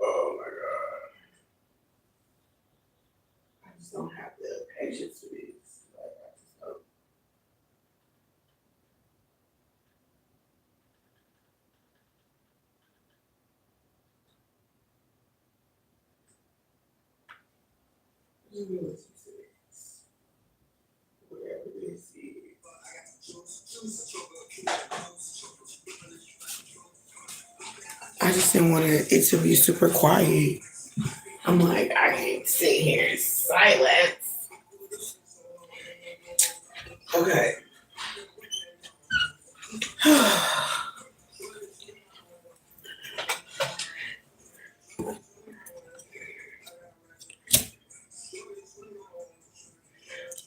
Oh my god. I just don't have the patience for this. Like, I just don't. Whatever this is. I just didn't want it to be super quiet. I'm like, I can't sit here in silence. Okay.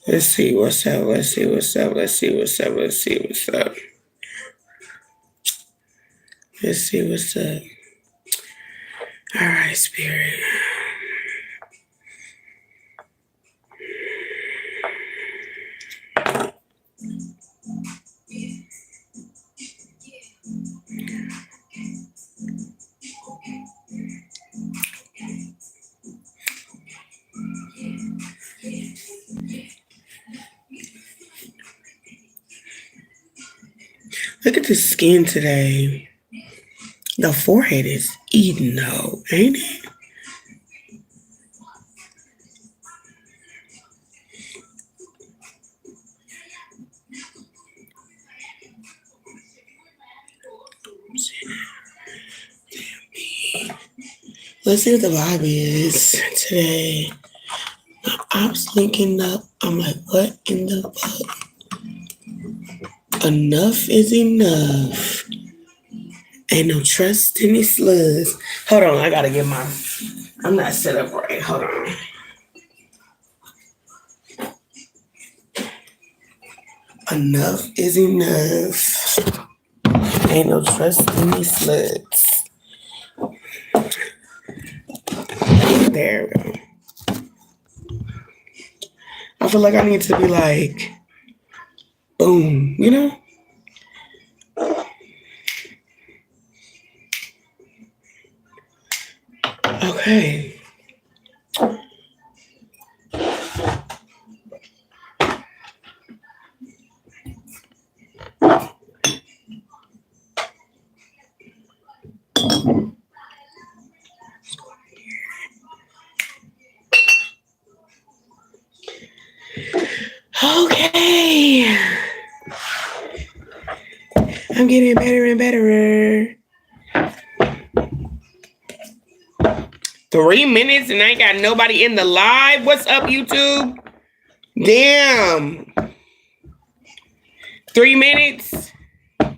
Let's see what's up. Let's see what's up. Let's see what's up. Let's see what's up. Let's see what's up. All right, Spirit. Look at the skin today. The forehead is eating though, ain't it? Let's see what the vibe is today. I was linking up. I'm like, what in the fuck? Enough is enough. Ain't no trust in these slugs. Hold on, I gotta get my. I'm not set up right. Hold on. Enough is enough. Ain't no trust in these slugs. There we go. I feel like I need to be like, boom, you know? Okay. Okay. I'm getting better and better. 3 minutes and I ain't got nobody in the live. What's up, YouTube? Damn. 3 minutes. I'm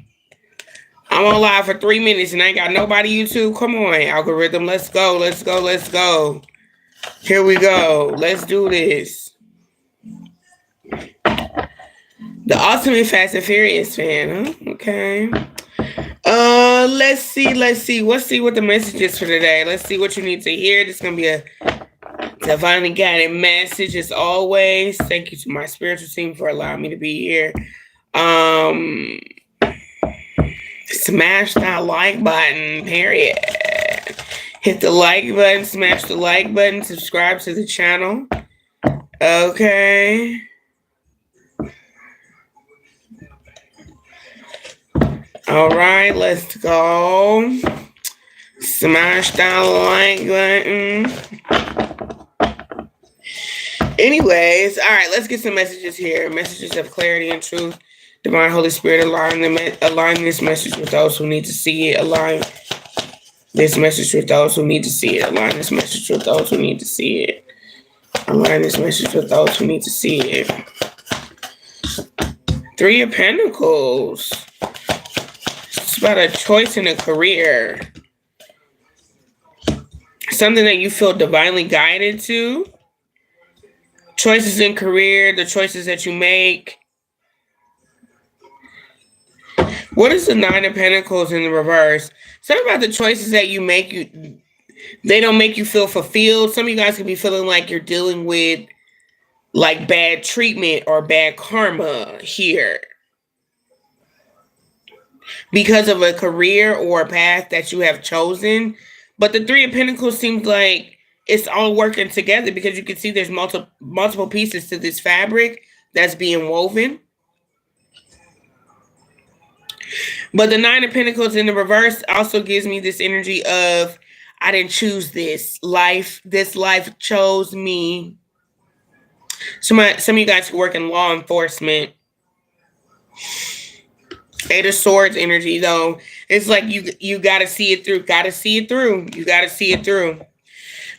on live for 3 minutes and I ain't got nobody, YouTube. Come on, algorithm. Let's go. Let's go. Let's go. Here we go. Let's do this. The ultimate Fast and Furious fan, huh? Okay. Let's see. Let's see what the message is for today. Let's see what you need to hear. This is gonna be a divinely guided message as always. Thank you to my spiritual team for allowing me to be here. Smash that like button, period. Hit the like button, smash the like button, subscribe to the channel. Okay. All right, let's go. Smash that like button. Anyways, all right, let's get some messages here. Messages of clarity and truth. Divine Holy Spirit, align this message with those who need to see it. Align this message with those who need to see it. Align this message with those who need to see it. Align this message with those who need to see it. 3 of Pentacles. It's about a choice in a career. Something that you feel divinely guided to. Choices in career, the choices that you make. What is the 9 of Pentacles in the reverse? Something about the choices that you make, they don't make you feel fulfilled. Some of you guys could be feeling like you're dealing with like bad treatment or bad karma here. because of a career or a path that you have chosen. But the Three of Pentacles seems like it's all working together because you can see there's multiple pieces to this fabric that's being woven. But the Nine of Pentacles in the reverse also gives me this energy of I didn't choose this life. This life chose me. Some of you guys who work in law enforcement. Eight of Swords energy, though. It's like you got to see it through. Got to see it through. You got to see it through.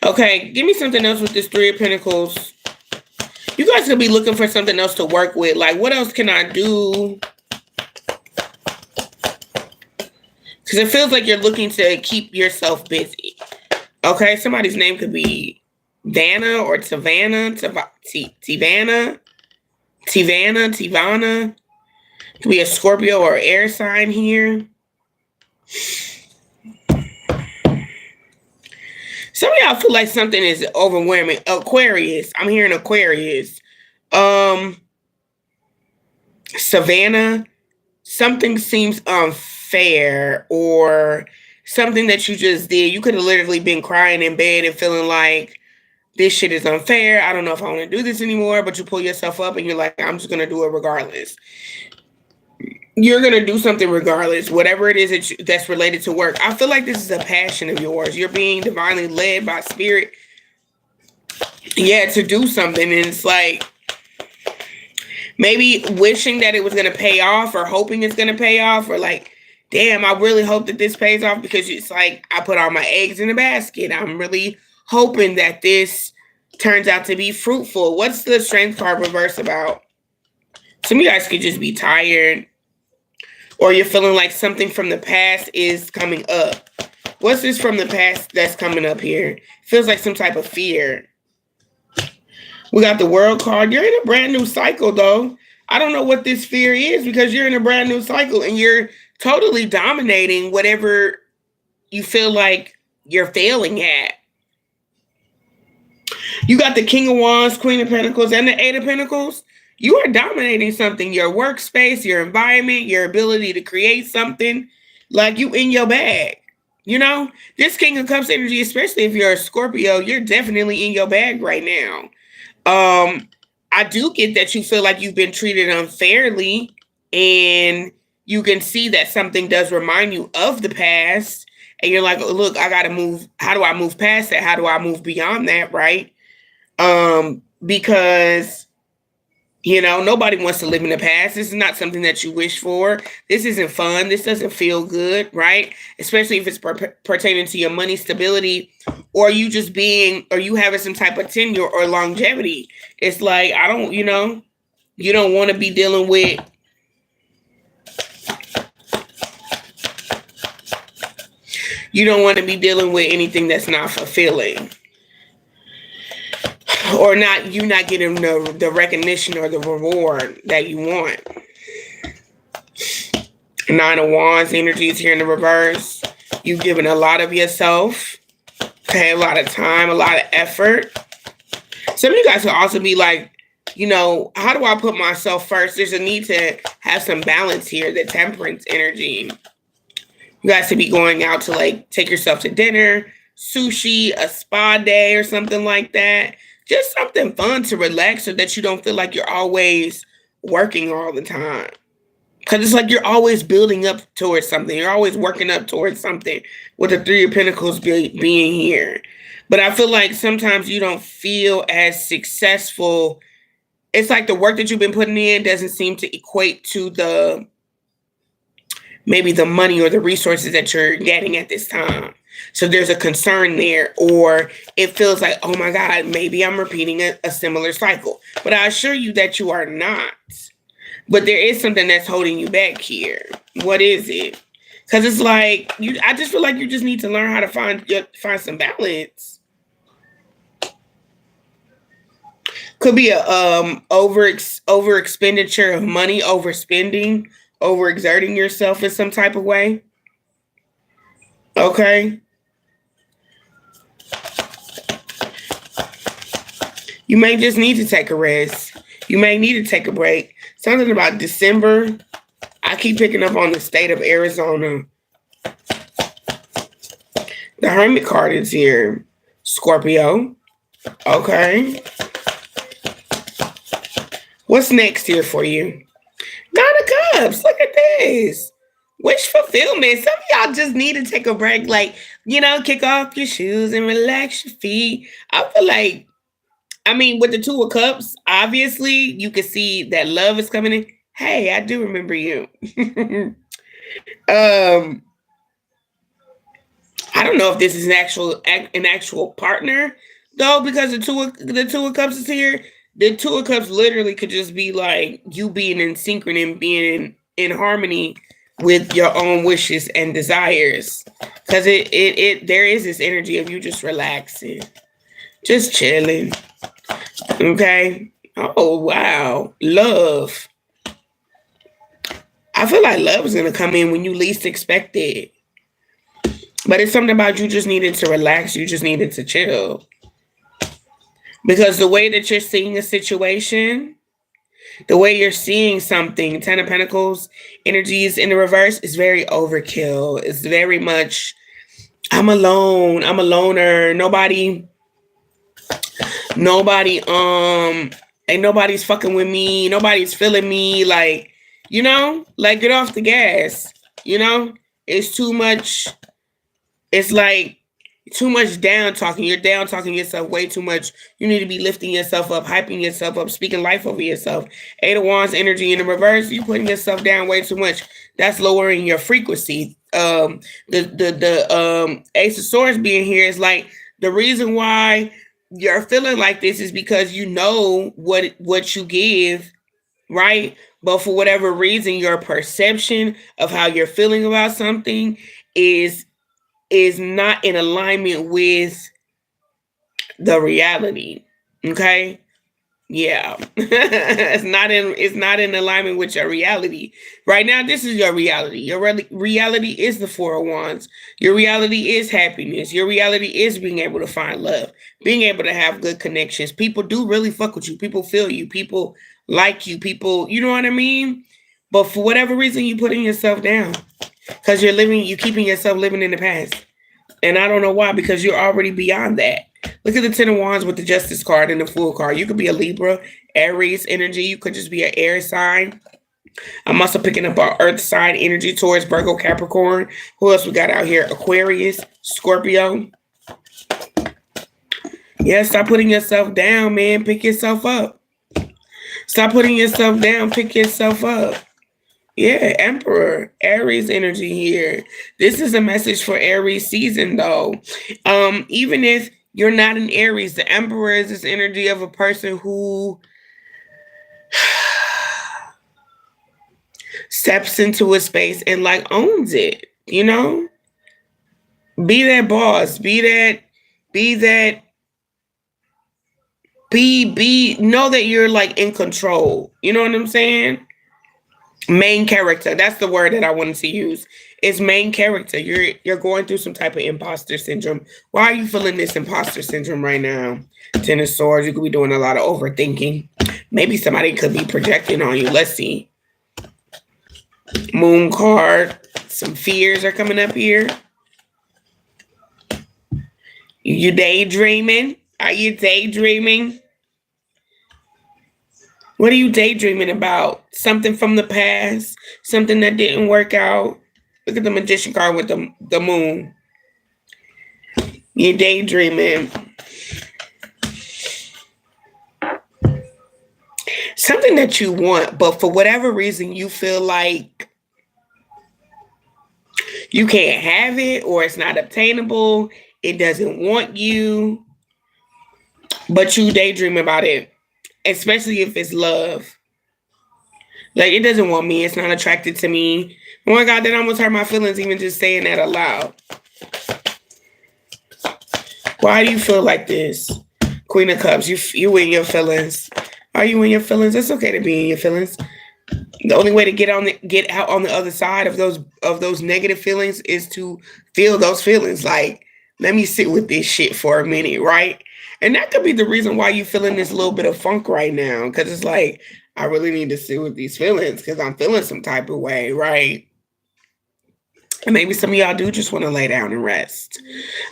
Okay, give me something else with this Three of Pentacles. You guys could be looking for something else to work with. Like, what else can I do? Because it feels like you're looking to keep yourself busy. Okay, somebody's name could be Vanna or Tivana. Tivana. Could be a Scorpio or air sign here. Some of y'all feel like something is overwhelming. Aquarius. I'm hearing Aquarius. Savannah. Something seems unfair or something that you just did. You could have literally been crying in bed and feeling like this shit is unfair. I don't know if I want to do this anymore, but you pull yourself up and you're like, I'm just going to do it regardless. You're going to do something regardless, whatever it is that's related to work. I feel like this is a passion of yours. You're being divinely led by spirit, to do something. And it's like maybe wishing that it was going to pay off or hoping it's going to pay off or like, damn, I really hope that this pays off because it's like I put all my eggs in a basket. I'm really hoping that this turns out to be fruitful. What's the Strength card reverse about? Some of you guys could just be tired. Or you're feeling like something from the past is coming up. What's this from the past that's coming up here? Feels like some type of fear. We got the World card. You're in a brand new cycle, though. I don't know what this fear is because you're in a brand new cycle and you're totally dominating whatever you feel like you're failing at. You got the King of Wands, Queen of Pentacles, and the Eight of Pentacles. You are dominating something, your workspace, your environment, your ability to create something like you in your bag. You know, this King of Cups energy, especially if you're a Scorpio, you're definitely in your bag right now. I do get that you feel like you've been treated unfairly and you can see that something does remind you of the past. And you're like, look, I got to move. How do I move past that? How do I move beyond that? Right. Because nobody wants to live in the past. This is not something that you wish for. This isn't fun. This doesn't feel good, right? Especially if it's pertaining to your money stability or you just or you having some type of tenure or longevity. It's like, you don't want to be dealing with anything that's not fulfilling. Or you're not getting the recognition or the reward that you want. Nine of Wands energy is here in the reverse. You've given a lot of yourself. Okay, a lot of time, a lot of effort. Some of you guys will also be like, how do I put myself first? There's a need to have some balance here, the Temperance energy. You guys should be going out to like take yourself to dinner, sushi, a spa day or something like that. Just something fun to relax so that you don't feel like you're always working all the time. Because it's like you're always building up towards something. You're always working up towards something with the Three of Pentacles being here. But I feel like sometimes you don't feel as successful. It's like the work that you've been putting in doesn't seem to equate to maybe the money or the resources that you're getting at this time. So there's a concern there, or it feels like, oh my God, maybe I'm repeating a similar cycle. But I assure you that you are not. But there is something that's holding you back here. What is it? Because it's like, I just feel like you just need to learn how to find some balance. Could be a over expenditure of money, overspending, overexerting yourself in some type of way. Okay. You may just need to take a rest. You may need to take a break. Something about December. I keep picking up on the state of Arizona. The Hermit card is here. Scorpio. Okay. What's next here for you? Nine of Cups. Look at this. Wish fulfillment. Some of y'all just need to take a break. Like, kick off your shoes and relax your feet. I feel like, with the Two of Cups, obviously, you can see that love is coming in. Hey, I do remember you. I don't know if this is an actual partner though, because the Two of Cups is here. The Two of Cups literally could just be like you being in synchrony and being in harmony with your own wishes and desires. Because there is this energy of you just relaxing, just chilling. Okay. Oh wow, love. I feel like love is gonna come in when you least expect it. But it's something about you just needed to relax. You just needed to chill. Because the way that you're seeing a situation, the way you're seeing something, Ten of Pentacles energies in the reverse is very overkill. It's very much, I'm alone. I'm a loner. Ain't nobody's fucking with me. Nobody's feeling me. Like, get off the gas. It's too much. It's like too much down talking. You're down talking yourself way too much. You need to be lifting yourself up, hyping yourself up, speaking life over yourself. Eight of Wands energy in the reverse. You're putting yourself down way too much. That's lowering your frequency. The Ace of Swords being here is like the reason why you're feeling like this is because you know what you give, right? But for whatever reason, your perception of how you're feeling about something is not in alignment with the reality. Okay? Yeah. it's not in alignment with your reality. Right now, this is your reality. Your reality is the Four of Wands. Your reality is happiness. Your reality is being able to find love, being able to have good connections. People do really fuck with you. People feel you. People like you. People, you know what I mean? But for whatever reason, you're putting yourself down because you're keeping yourself living in the past. And I don't know why, because you're already beyond that. Look at the Ten of Wands with the Justice card and the Fool card. You could be a Libra, Aries energy. You could just be an air sign. I'm also picking up our earth sign energy towards Virgo, Capricorn. Who else we got out here? Aquarius, Scorpio. Yeah, stop putting yourself down, man. Pick yourself up. Stop putting yourself down. Pick yourself up. Yeah, Emperor, Aries energy here. This is a message for Aries season, though. Even if you're not an Aries, the Emperor is this energy of a person who steps into a space and like owns it, Be that boss, know that you're like in control. You know what I'm saying? Main character. That's the word that I wanted to use. It's main character. You're going through some type of imposter syndrome. Why are you feeling this imposter syndrome right now? Ten of Swords. You could be doing a lot of overthinking. Maybe somebody could be projecting on you. Let's see. Moon card. Some fears are coming up here. You daydreaming? Are you daydreaming? What are you daydreaming about? Something from the past? Something that didn't work out? Look at the Magician card with the moon. You're daydreaming. Something that you want, but for whatever reason you feel like you can't have it or it's not obtainable. It doesn't want you. But you daydream about it. Especially if it's love. Like, it doesn't want me. It's not attracted to me. Oh my God, that almost hurt my feelings even just saying that aloud. Why do you feel like this? Queen of Cups, you in your feelings. Are you in your feelings? It's okay to be in your feelings. The only way to get out on the other side of those negative feelings is to feel those feelings. Like, let me sit with this shit for a minute, right? And that could be the reason why you're feeling this little bit of funk right now. Because it's like, I really need to sit with these feelings because I'm feeling some type of way, right? And maybe some of y'all do just want to lay down and rest.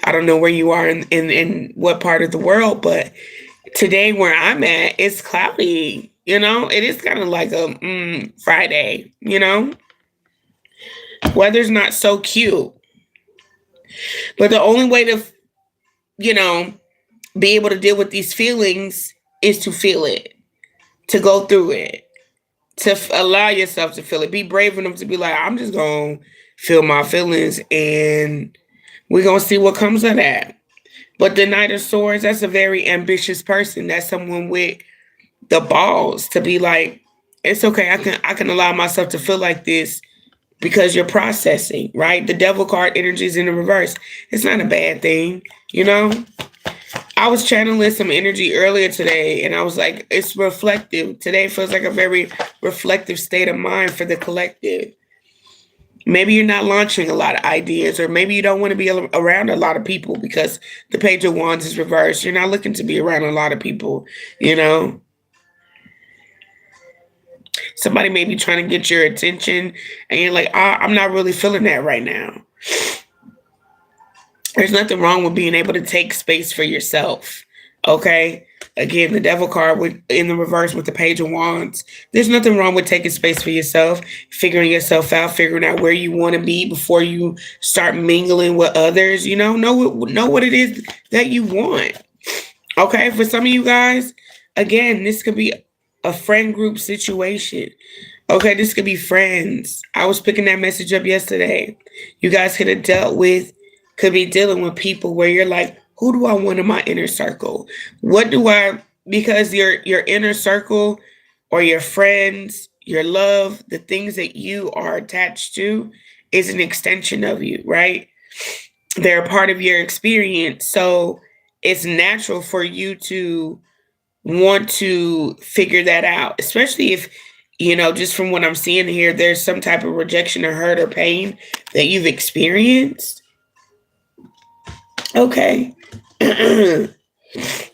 I don't know where you are in what part of the world, but today where I'm at, it's cloudy. It is kind of like a Friday, Weather's not so cute. But the only way to, you know, be able to deal with these feelings is to feel it, to go through it, to allow yourself to feel it. Be brave enough to be like, I'm just going to feel my feelings and we're going to see what comes of that. But the Knight of Swords, that's a very ambitious person. That's someone with the balls to be like, it's okay. I can allow myself to feel like this because you're processing, right? The devil card energy is in the reverse. It's not a bad thing, I was channeling some energy earlier today and I was like, it's reflective. Today feels like a very reflective state of mind for the collective. Maybe you're not launching a lot of ideas, or maybe you don't want to be around a lot of people because the Page of Wands is reversed. You're not looking to be around a lot of people, Somebody may be trying to get your attention and you're like, I'm not really feeling that right now. There's nothing wrong with being able to take space for yourself. Okay. Again, the devil card in the reverse with the Page of Wands. There's nothing wrong with taking space for yourself, figuring yourself out, figuring out where you want to be before you start mingling with others. Know what it is that you want. Okay. For some of you guys, again, this could be a friend group situation. Okay, this could be friends. I was picking that message up yesterday. You guys could be dealing with people where you're like, who do I want in my inner circle? Because your inner circle or your friends, your love, the things that you are attached to is an extension of you, right? They're a part of your experience. So it's natural for you to want to figure that out, especially if, just from what I'm seeing here, there's some type of rejection or hurt or pain that you've experienced. Okay. I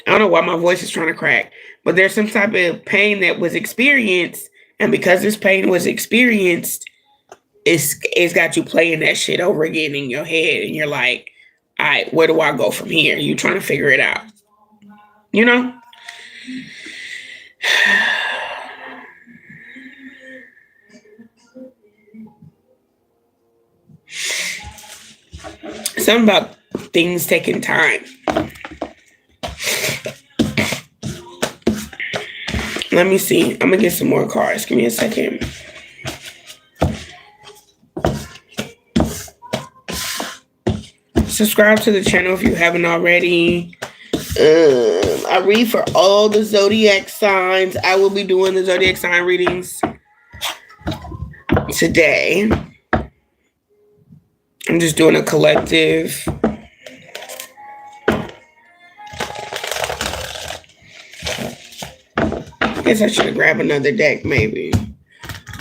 don't know why my voice is trying to crack, but there's some type of pain that was experienced. And because this pain was experienced, it's got you playing that shit over again in your head. And you're like, all right, where do I go from here? You trying to figure it out, Something about things taking time. Let me see. I'm going to get some more cards. Give me a second. Subscribe to the channel if you haven't already. I read for all the zodiac signs. I will be doing the zodiac sign readings today. I'm just doing a collective. I guess I should grab another deck, maybe.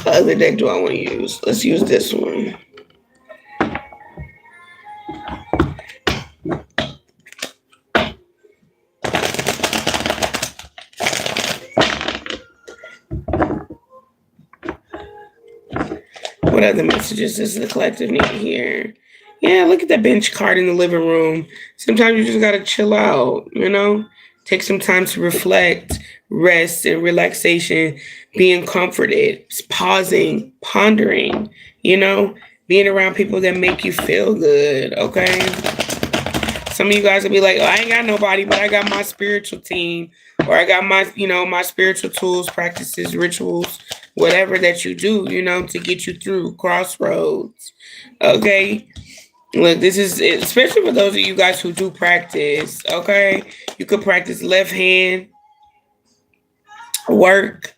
What other deck do I want to use? Let's use this one. What other messages does the collective need here? Yeah, look at that bench card in the living room. Sometimes you just got to chill out, Take some time to reflect, rest, and relaxation, being comforted, pausing, pondering, being around people that make you feel good, okay? Some of you guys will be like, oh, I ain't got nobody, but I got my spiritual team, or I got my, my spiritual tools, practices, rituals, whatever that you do, to get you through crossroads. Okay. Look, this is especially for those of you guys who do practice. Okay. You could practice left hand work,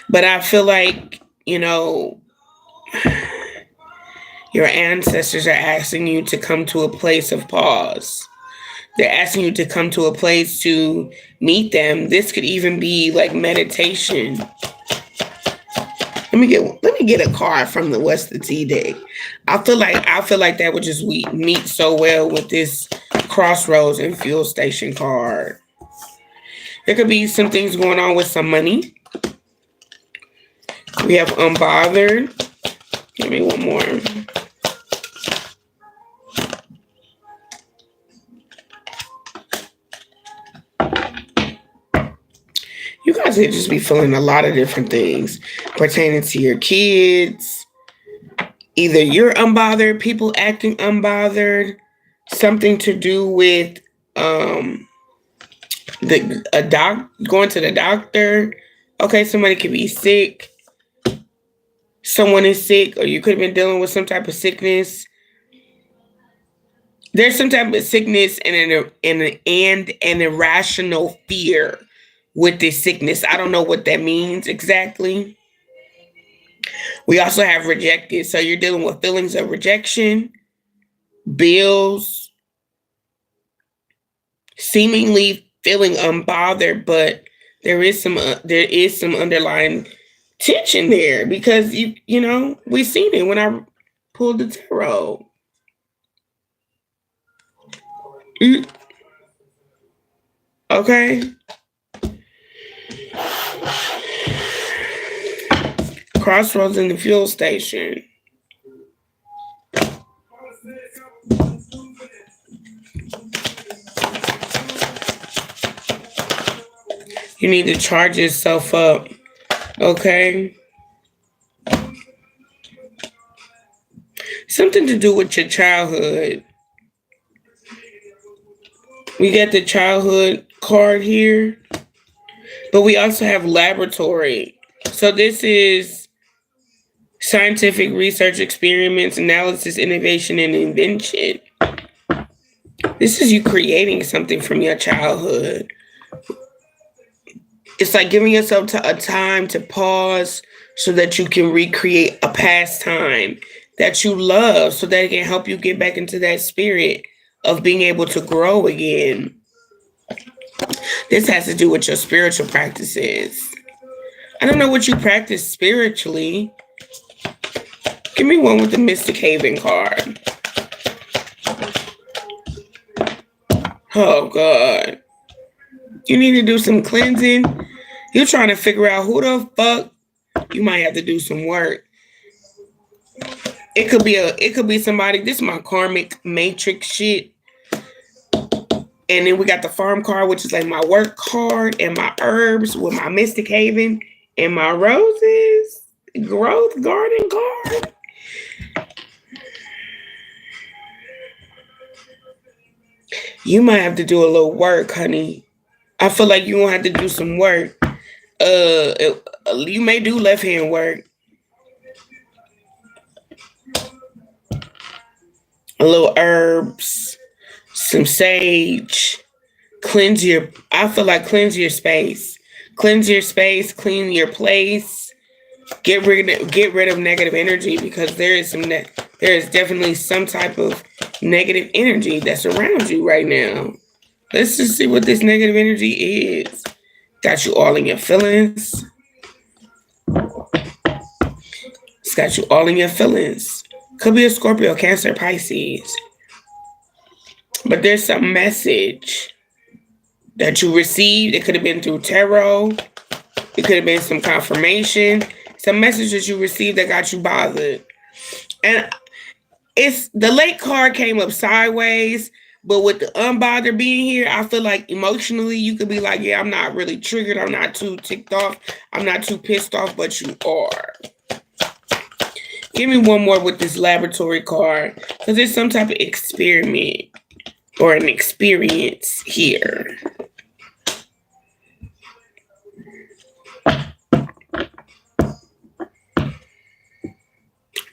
but I feel like, your ancestors are asking you to come to a place of pause. They're asking you to come to a place to meet them. This could even be like meditation. Let me get a card from the West of T deck. I feel like that would just meet so well with this crossroads and fuel station card. There could be some things going on with some money. We have unbothered. Give me one more. You guys could just be feeling a lot of different things pertaining to your kids. Either you're unbothered, people acting unbothered, something to do with going to the doctor. Okay, somebody could be sick. Someone is sick, or you could have been dealing with some type of sickness. There's some type of sickness and an irrational fear with this sickness. I don't know what that means exactly. We also have rejected. So you're dealing with feelings of rejection, bills, seemingly feeling unbothered, but there is some underlying tension there because we seen it when I pulled the tarot. Okay. Crossroads in the fuel station. You need to charge yourself up. Okay. Something to do with your childhood. We get the childhood card here, but we also have laboratory. So this is scientific research, experiments, analysis, innovation, and invention. This is you creating something from your childhood. It's like giving yourself a time to pause so that you can recreate a past time that you love so that it can help you get back into that spirit of being able to grow again. This has to do with your spiritual practices. I don't know what you practice spiritually. Give me one with the Mystic Haven card. Oh, God. You need to do some cleansing. You're trying to figure out who the fuck. You might have to do some work. It could be somebody. This is my karmic matrix shit. And then we got the farm card, which is like my work card, and my herbs with my Mystic Haven, and my roses growth garden card. You might have to do a little work, honey. I feel like you're gonna have to do some work. You may do left hand work. A little herbs, some sage. Cleanse your space. Cleanse your space, clean your place. Get rid of negative energy because there is definitely some type of negative energy that's around you right now. Let's just see what this negative energy is. Got you all in your feelings. It's got you all in your feelings. Could be a Scorpio, Cancer, Pisces. But there's some message that you received. It could have been through tarot. It could have been some confirmation. Some message that you received that got you bothered. And it's the late card came up sideways. But with the unbothered being here, I feel like emotionally you could be like, yeah, I'm not really triggered. I'm not too ticked off. I'm not too pissed off, but you are. Give me one more with this laboratory card. Because there's some type of experiment or an experience here.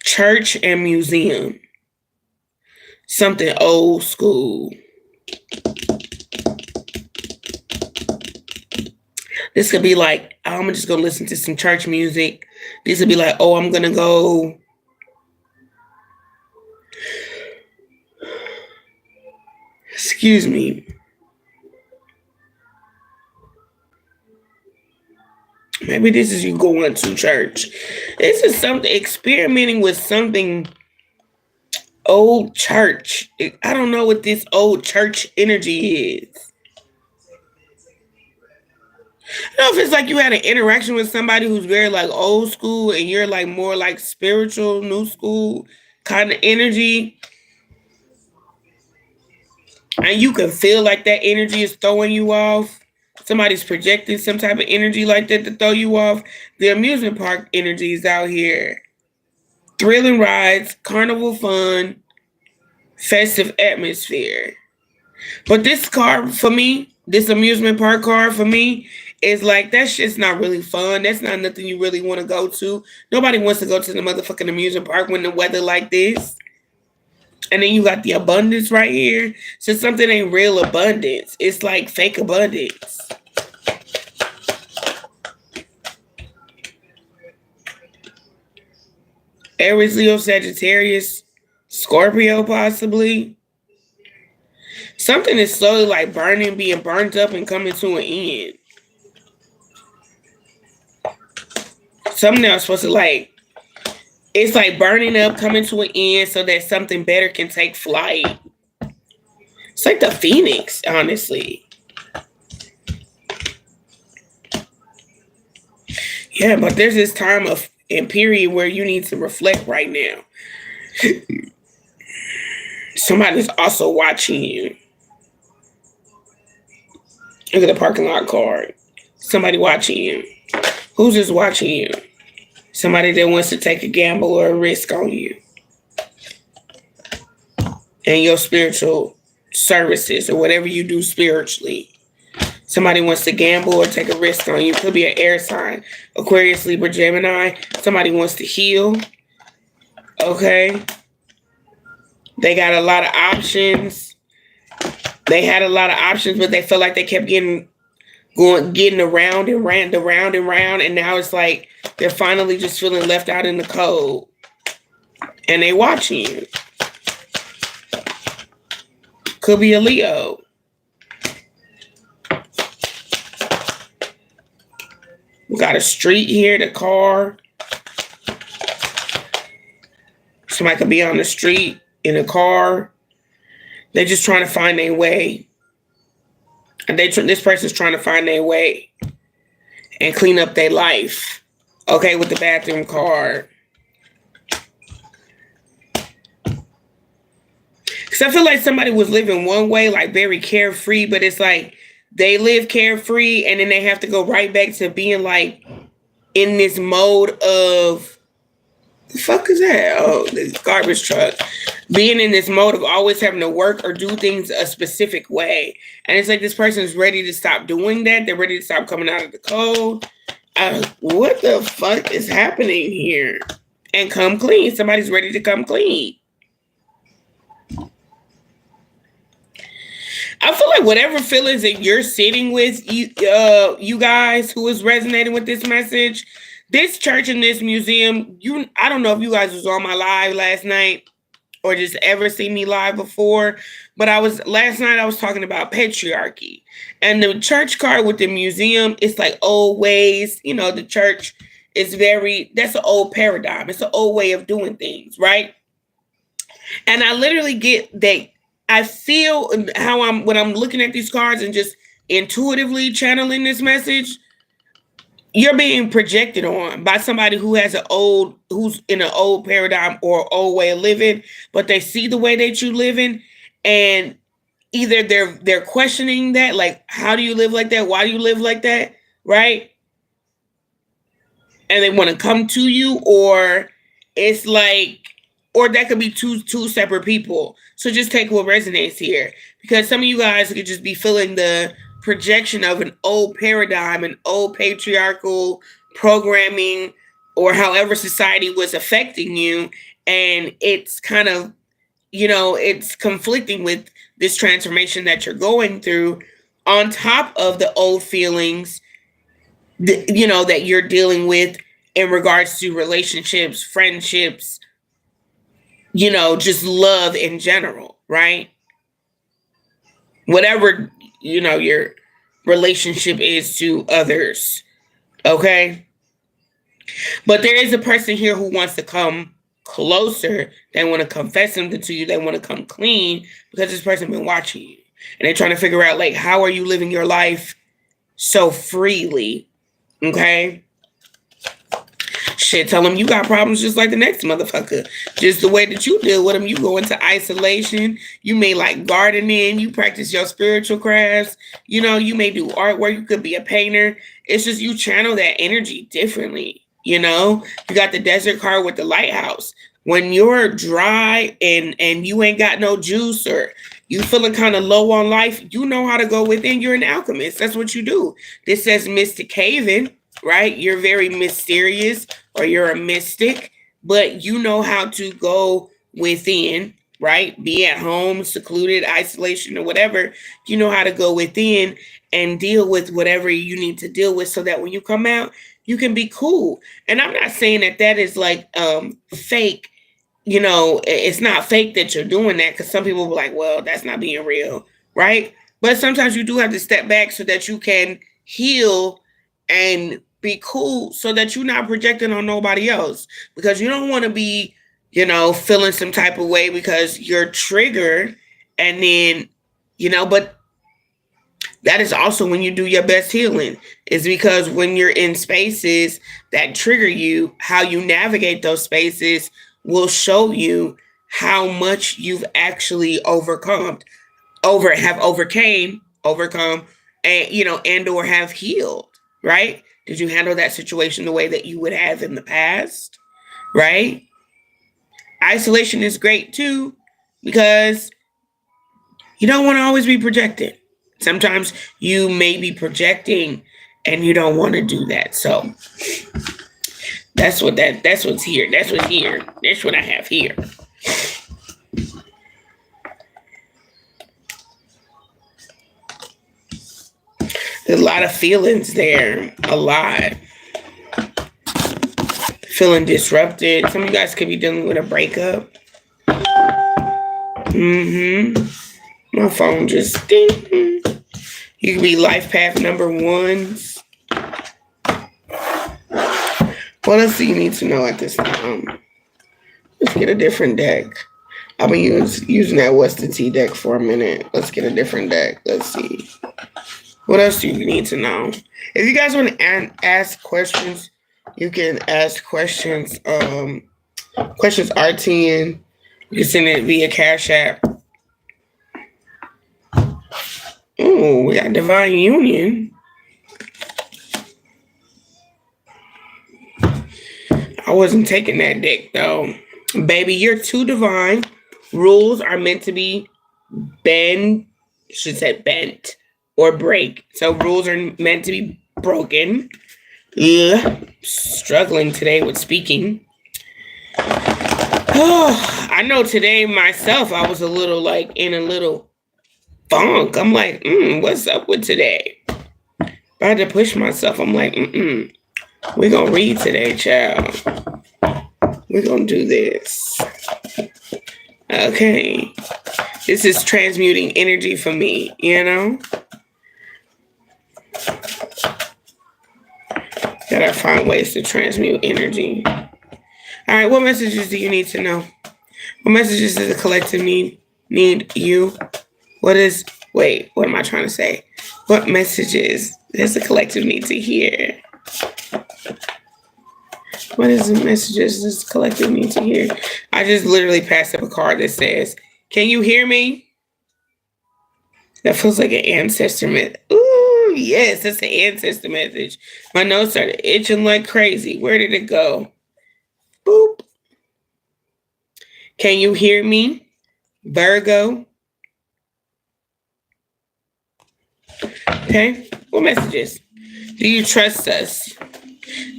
Church and museum. Something old school. This could be like, I'm just going to listen to some church music. This could be like, oh, I'm going to go. Excuse me. Maybe this is you going to church. This is something, experimenting with something old church. I don't know what this old church energy is. I don't know if it's like you had an interaction with somebody who's very like old school and you're like more like spiritual, new school kind of energy. And you can feel like that energy is throwing you off. Somebody's projecting some type of energy like that to throw you off. The amusement park energy is out here. Thrilling rides, carnival fun, festive atmosphere. But this car for me, this amusement park car for me, is like that shit's not really fun. That's not nothing you really want to go to. Nobody wants to go to the motherfucking amusement park when the weather like this. And then you got the abundance right here. So something ain't real abundance. It's like fake abundance. Aries, Leo, Sagittarius, Scorpio possibly. Something is slowly like burning, being burnt up and coming to an end. Something that's supposed to like, it's like burning up, coming to an end so that something better can take flight. It's like the Phoenix, honestly. Yeah, but there's this time of and period where you need to reflect right now. Somebody's also watching you. Look at the parking lot card. Somebody watching you. Who's just watching you? Somebody that wants to take a gamble or a risk on you. And your spiritual services or whatever you do spiritually. Somebody wants to gamble or take a risk on you. Could be an air sign. Aquarius, Libra, Gemini. Somebody wants to heal. Okay. They got a lot of options. They had a lot of options, but they felt like they kept getting around and round. And now it's like they're finally just feeling left out in the cold. And they watching you. Could be a Leo. We got a street here, the car. Somebody could be on the street in a car. They're just trying to find their way. And this person's trying to find their way and clean up their life. Okay, with the bathroom card. Because I feel like somebody was living one way, like very carefree, but it's like they live carefree and then they have to go right back to being like in this mode of, the fuck is that? Oh, the garbage truck. Being in this mode of always having to work or do things a specific way. And it's like this person's ready to stop doing that. They're ready to stop coming out of the cold. What the fuck is happening here? And come clean. Somebody's ready to come clean. I feel like whatever feelings that you're sitting with, you guys who is resonating with this message, this church and this museum, I don't know if you guys was on my live last night or just ever seen me live before, but last night I was talking about patriarchy. And the church card with the museum, it's like old ways. You know, the church is that's an old paradigm. It's an old way of doing things, right? And I literally get that. I feel when I'm looking at these cards and just intuitively channeling this message, you're being projected on by somebody who's in an old paradigm or old way of living, but they see the way that you living, and either they're questioning that, like, how do you live like that? Why do you live like that? Right? And they want to come to you, or it's like, or that could be two separate people. So just take what resonates here, because some of you guys could just be feeling the projection of an old paradigm, an old patriarchal programming, or however society was affecting you. And it's kind of, it's conflicting with this transformation that you're going through, on top of the old feelings, that you're dealing with in regards to relationships, friendships, just love in general, right? Whatever, your relationship is to others, okay? But there is a person here who wants to come closer. They want to confess something to you. They want to come clean because this person been watching you. And they're trying to figure out, like, how are you living your life so freely. Okay? Shit, tell them you got problems just like the next motherfucker. Just the way that you deal with them. You go into isolation. You may like gardening. You practice your spiritual crafts. You know, you may do artwork. You could be a painter. It's just you channel that energy differently. You know, you got the desert card with the lighthouse. When you're dry and you ain't got no juice, or you feeling kind of low on life, you know how to go within. You're an alchemist. That's what you do. This says Mystic Haven, right? You're very mysterious, or you're a mystic, but you know how to go within, right? Be at home, secluded, isolation, or whatever. You know how to go within and deal with whatever you need to deal with, so that when you come out, you can be cool. And I'm not saying that that is like fake. You know, it's not fake that you're doing that, because some people will be like, well, that's not being real, right? But sometimes you do have to step back so that you can heal and be cool, so that you're not projecting on nobody else, because you don't want to be, you know, feeling some type of way because you're triggered. And then, you know, but that is also when you do your best healing, is because when you're in spaces that trigger you, how you navigate those spaces will show you how much you've actually overcome, overcome, and, you know, and or have healed, right? Did you handle that situation the way that you would have in the past, right? Isolation is great too, because you don't want to always be projecting. Sometimes you may be projecting and you don't want to do that. So that's what's here. That's what's here. That's what I have here. There's a lot of feelings there. A lot. Feeling disrupted. Some of you guys could be dealing with a breakup. My phone just ding. You could be life path number ones. What else do you need to know at this time? Let's get a different deck. I've been using that What's the Tea deck for a minute. Let's get a different deck. Let's see. What else do you need to know? If you guys want to ask questions, you can ask questions. Questions R10. You can send it via Cash App. Oh, we got Divine Union. I wasn't taking that deck though. Baby, you're too divine. Rules are meant to be bent or break. So rules are meant to be broken. Ugh, struggling today with speaking. Oh, I know today myself, I was a little like in a little funk. I'm like, what's up with today? I had to push myself. I'm like, we're going to read today, child. We're going to do this. Okay. This is transmuting energy for me, you know? Gotta find ways to transmute energy. All right, what messages do you need to know? What messages does the collective need you? What am I trying to say? What messages does the collective need to hear? What is the messages does the collective need to hear? I just literally passed up a card that says, can you hear me? That feels like an ancestor message. Ooh, yes, that's an ancestor message. My nose started itching like crazy. Where did it go? Boop. Can you hear me? Virgo. Okay. What messages? Do you trust us?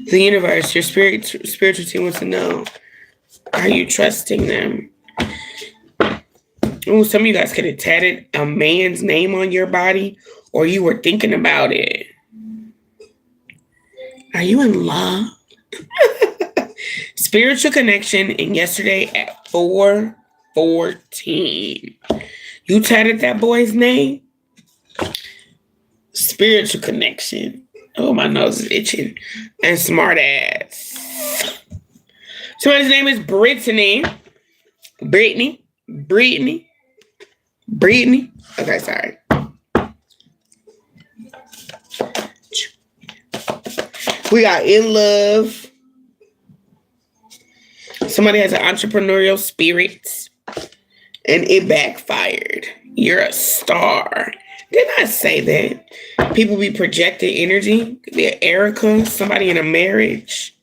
The universe, your spiritual team wants to know. Are you trusting them? Oh, some of you guys could have tatted a man's name on your body, or you were thinking about it. Are you in love? Spiritual connection in yesterday at 4:14. You tatted that boy's name? Spiritual connection. Oh, my nose is itching. And smart ass. Somebody's name is Brittany. Brittany. Okay, sorry. We got in love. Somebody has an entrepreneurial spirit and it backfired. You're a star. Didn't I say that? People be projecting energy. Could be an Erica, somebody in a marriage.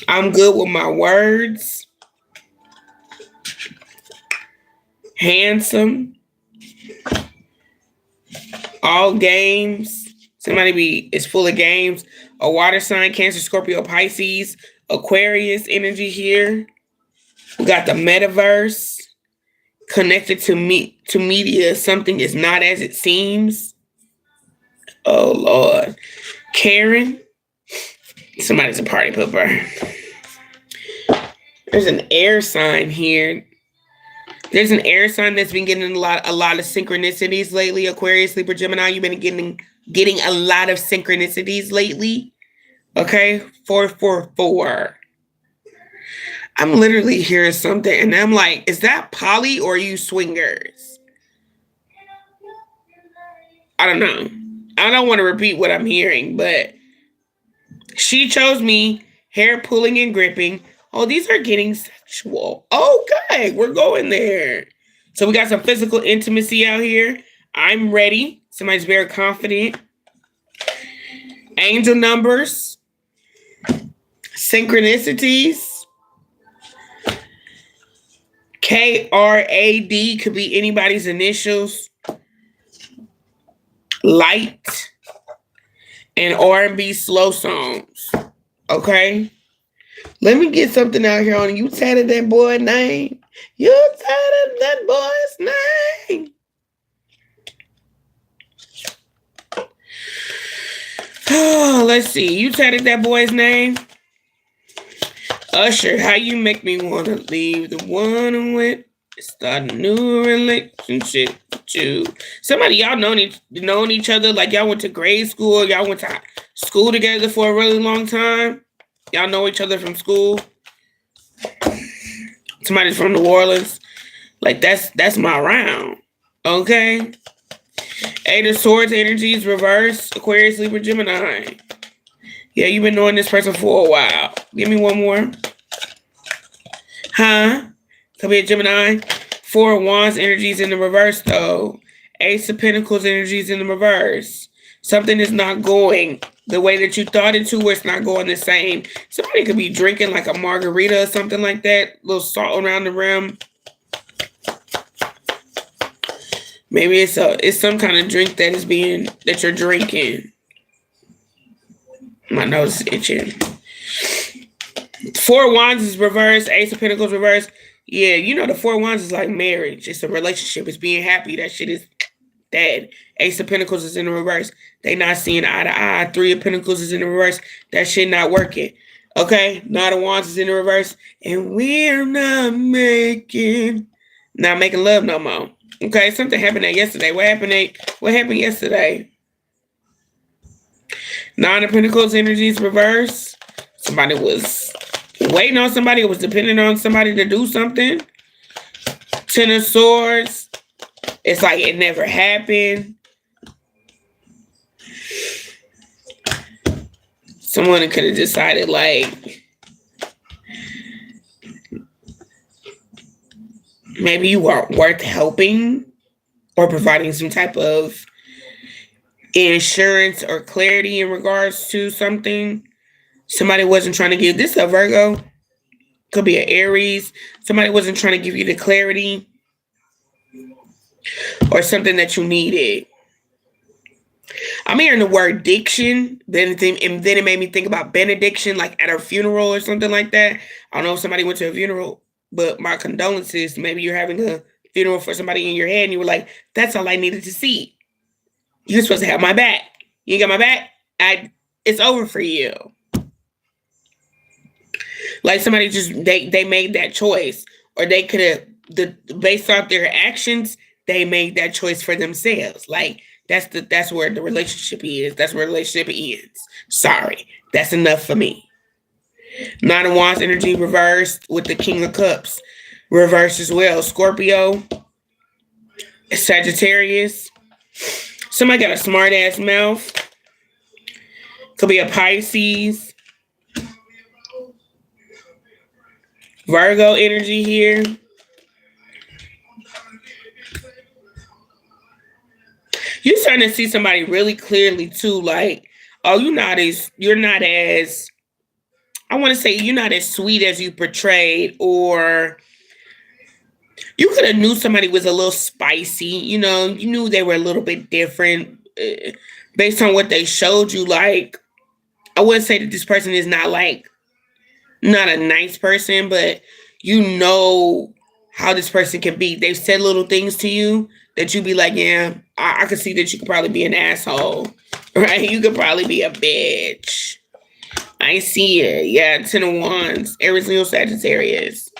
I'm good with my words. Handsome. All games. Somebody is full of games. A water sign, Cancer, Scorpio, Pisces, Aquarius energy here. We got the metaverse. Connected to media. Something is not as it seems. Oh Lord. Karen. Somebody's a party pooper. There's an air sign here. There's an air sign that's been getting a lot of synchronicities lately. Aquarius, Libra, Gemini, you've been getting a lot of synchronicities lately. Okay, 444. I'm literally hearing something, and I'm like, is that poly or are you swingers? I don't know. I don't want to repeat what I'm hearing, but she chose me. Hair pulling and gripping. Oh, these are getting sexual. Okay, we're going there. So we got some physical intimacy out here. I'm ready. Somebody's very confident. Angel numbers. Synchronicities. KRAD could be anybody's initials. Light. And R&B slow songs. Okay? Let me get something out here on you. Tatted that boy's name. You tatted that boy's name. Oh, let's see. You tatted that boy's name. Usher, how you make me want to leave the one I'm with, start a new relationship with you. Somebody y'all known each other, like y'all went to grade school, y'all went to school together for a really long time. Y'all know each other from school. Somebody's from New Orleans. Like that's my round. Okay. Eight of Swords energies reverse. Aquarius, Libra, Gemini. Yeah, you've been knowing this person for a while. Give me one more. Huh? Could be a Gemini. Four of Wands energies in the reverse though. Ace of Pentacles energies in the reverse. Something is not going the way that you thought it to, where it's not going the same. Somebody could be drinking like a margarita or something like that. A little salt around the rim. Maybe it's some kind of drink that you're drinking. My nose is itching. Four of Wands is reversed. Ace of Pentacles reversed. Yeah, you know the Four of Wands is like marriage. It's a relationship. It's being happy. That shit is dead. Ace of Pentacles is in the reverse. They not seeing eye to eye. Three of Pentacles is in the reverse. That shit not working. Okay? Knight of Wands is in the reverse. And we're not making love no more. Okay? Something happened yesterday. What happened yesterday? Nine of Pentacles energies reverse. Somebody was waiting on somebody. Was depending on somebody to do something. Ten of Swords. It's like it never happened. Someone could have decided like maybe you weren't worth helping or providing some type of insurance or clarity in regards to something. Somebody wasn't trying to give this a Virgo. Could be an Aries. Somebody wasn't trying to give you the clarity or something that you needed. I'm hearing the word diction, and then it made me think about benediction, like at a funeral or something like that. I don't know if somebody went to a funeral, but my condolences. Maybe you're having a funeral for somebody in your head, and you were like, "That's all I needed to see. You're supposed to have my back. You ain't got my back. It's over for you." Like somebody just they made that choice, or they could have based off their actions, they made that choice for themselves. Like that's where the relationship is. That's where the relationship ends. Sorry, that's enough for me. Nine of Wands energy reversed with the King of Cups reversed as well. Scorpio, Sagittarius. Somebody got a smart ass mouth. Could be a Pisces, Virgo energy here. You're starting to see somebody really clearly too, like, oh, you're not as, I want to say you're not as sweet as you portrayed, or you could have knew somebody was a little spicy, you know, you knew they were a little bit different based on what they showed you. Like, I wouldn't say that this person is not like, not a nice person, but you know how this person can be. They've said little things to you that you'd be like, yeah, I could see that you could probably be an asshole, right? You could probably be a bitch. I see it. Yeah, 10 of Wands, Aries, Leo, Sagittarius.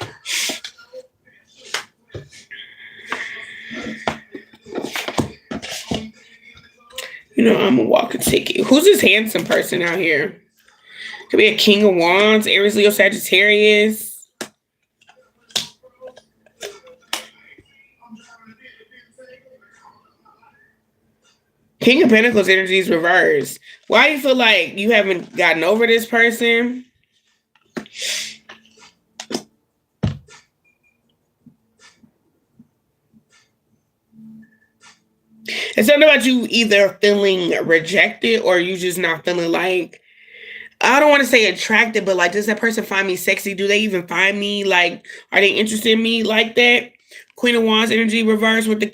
You know, I'm a walking ticket. Who's this handsome person out here? Could be a King of Wands, Aries, Leo, Sagittarius. King of Pentacles energy is reversed. Why do you feel like you haven't gotten over this person? It's something about you either feeling rejected or you just not feeling like, I don't want to say attracted, but like, does that person find me sexy? Do they even find me? Like, are they interested in me like that? Queen of Wands energy reverse with the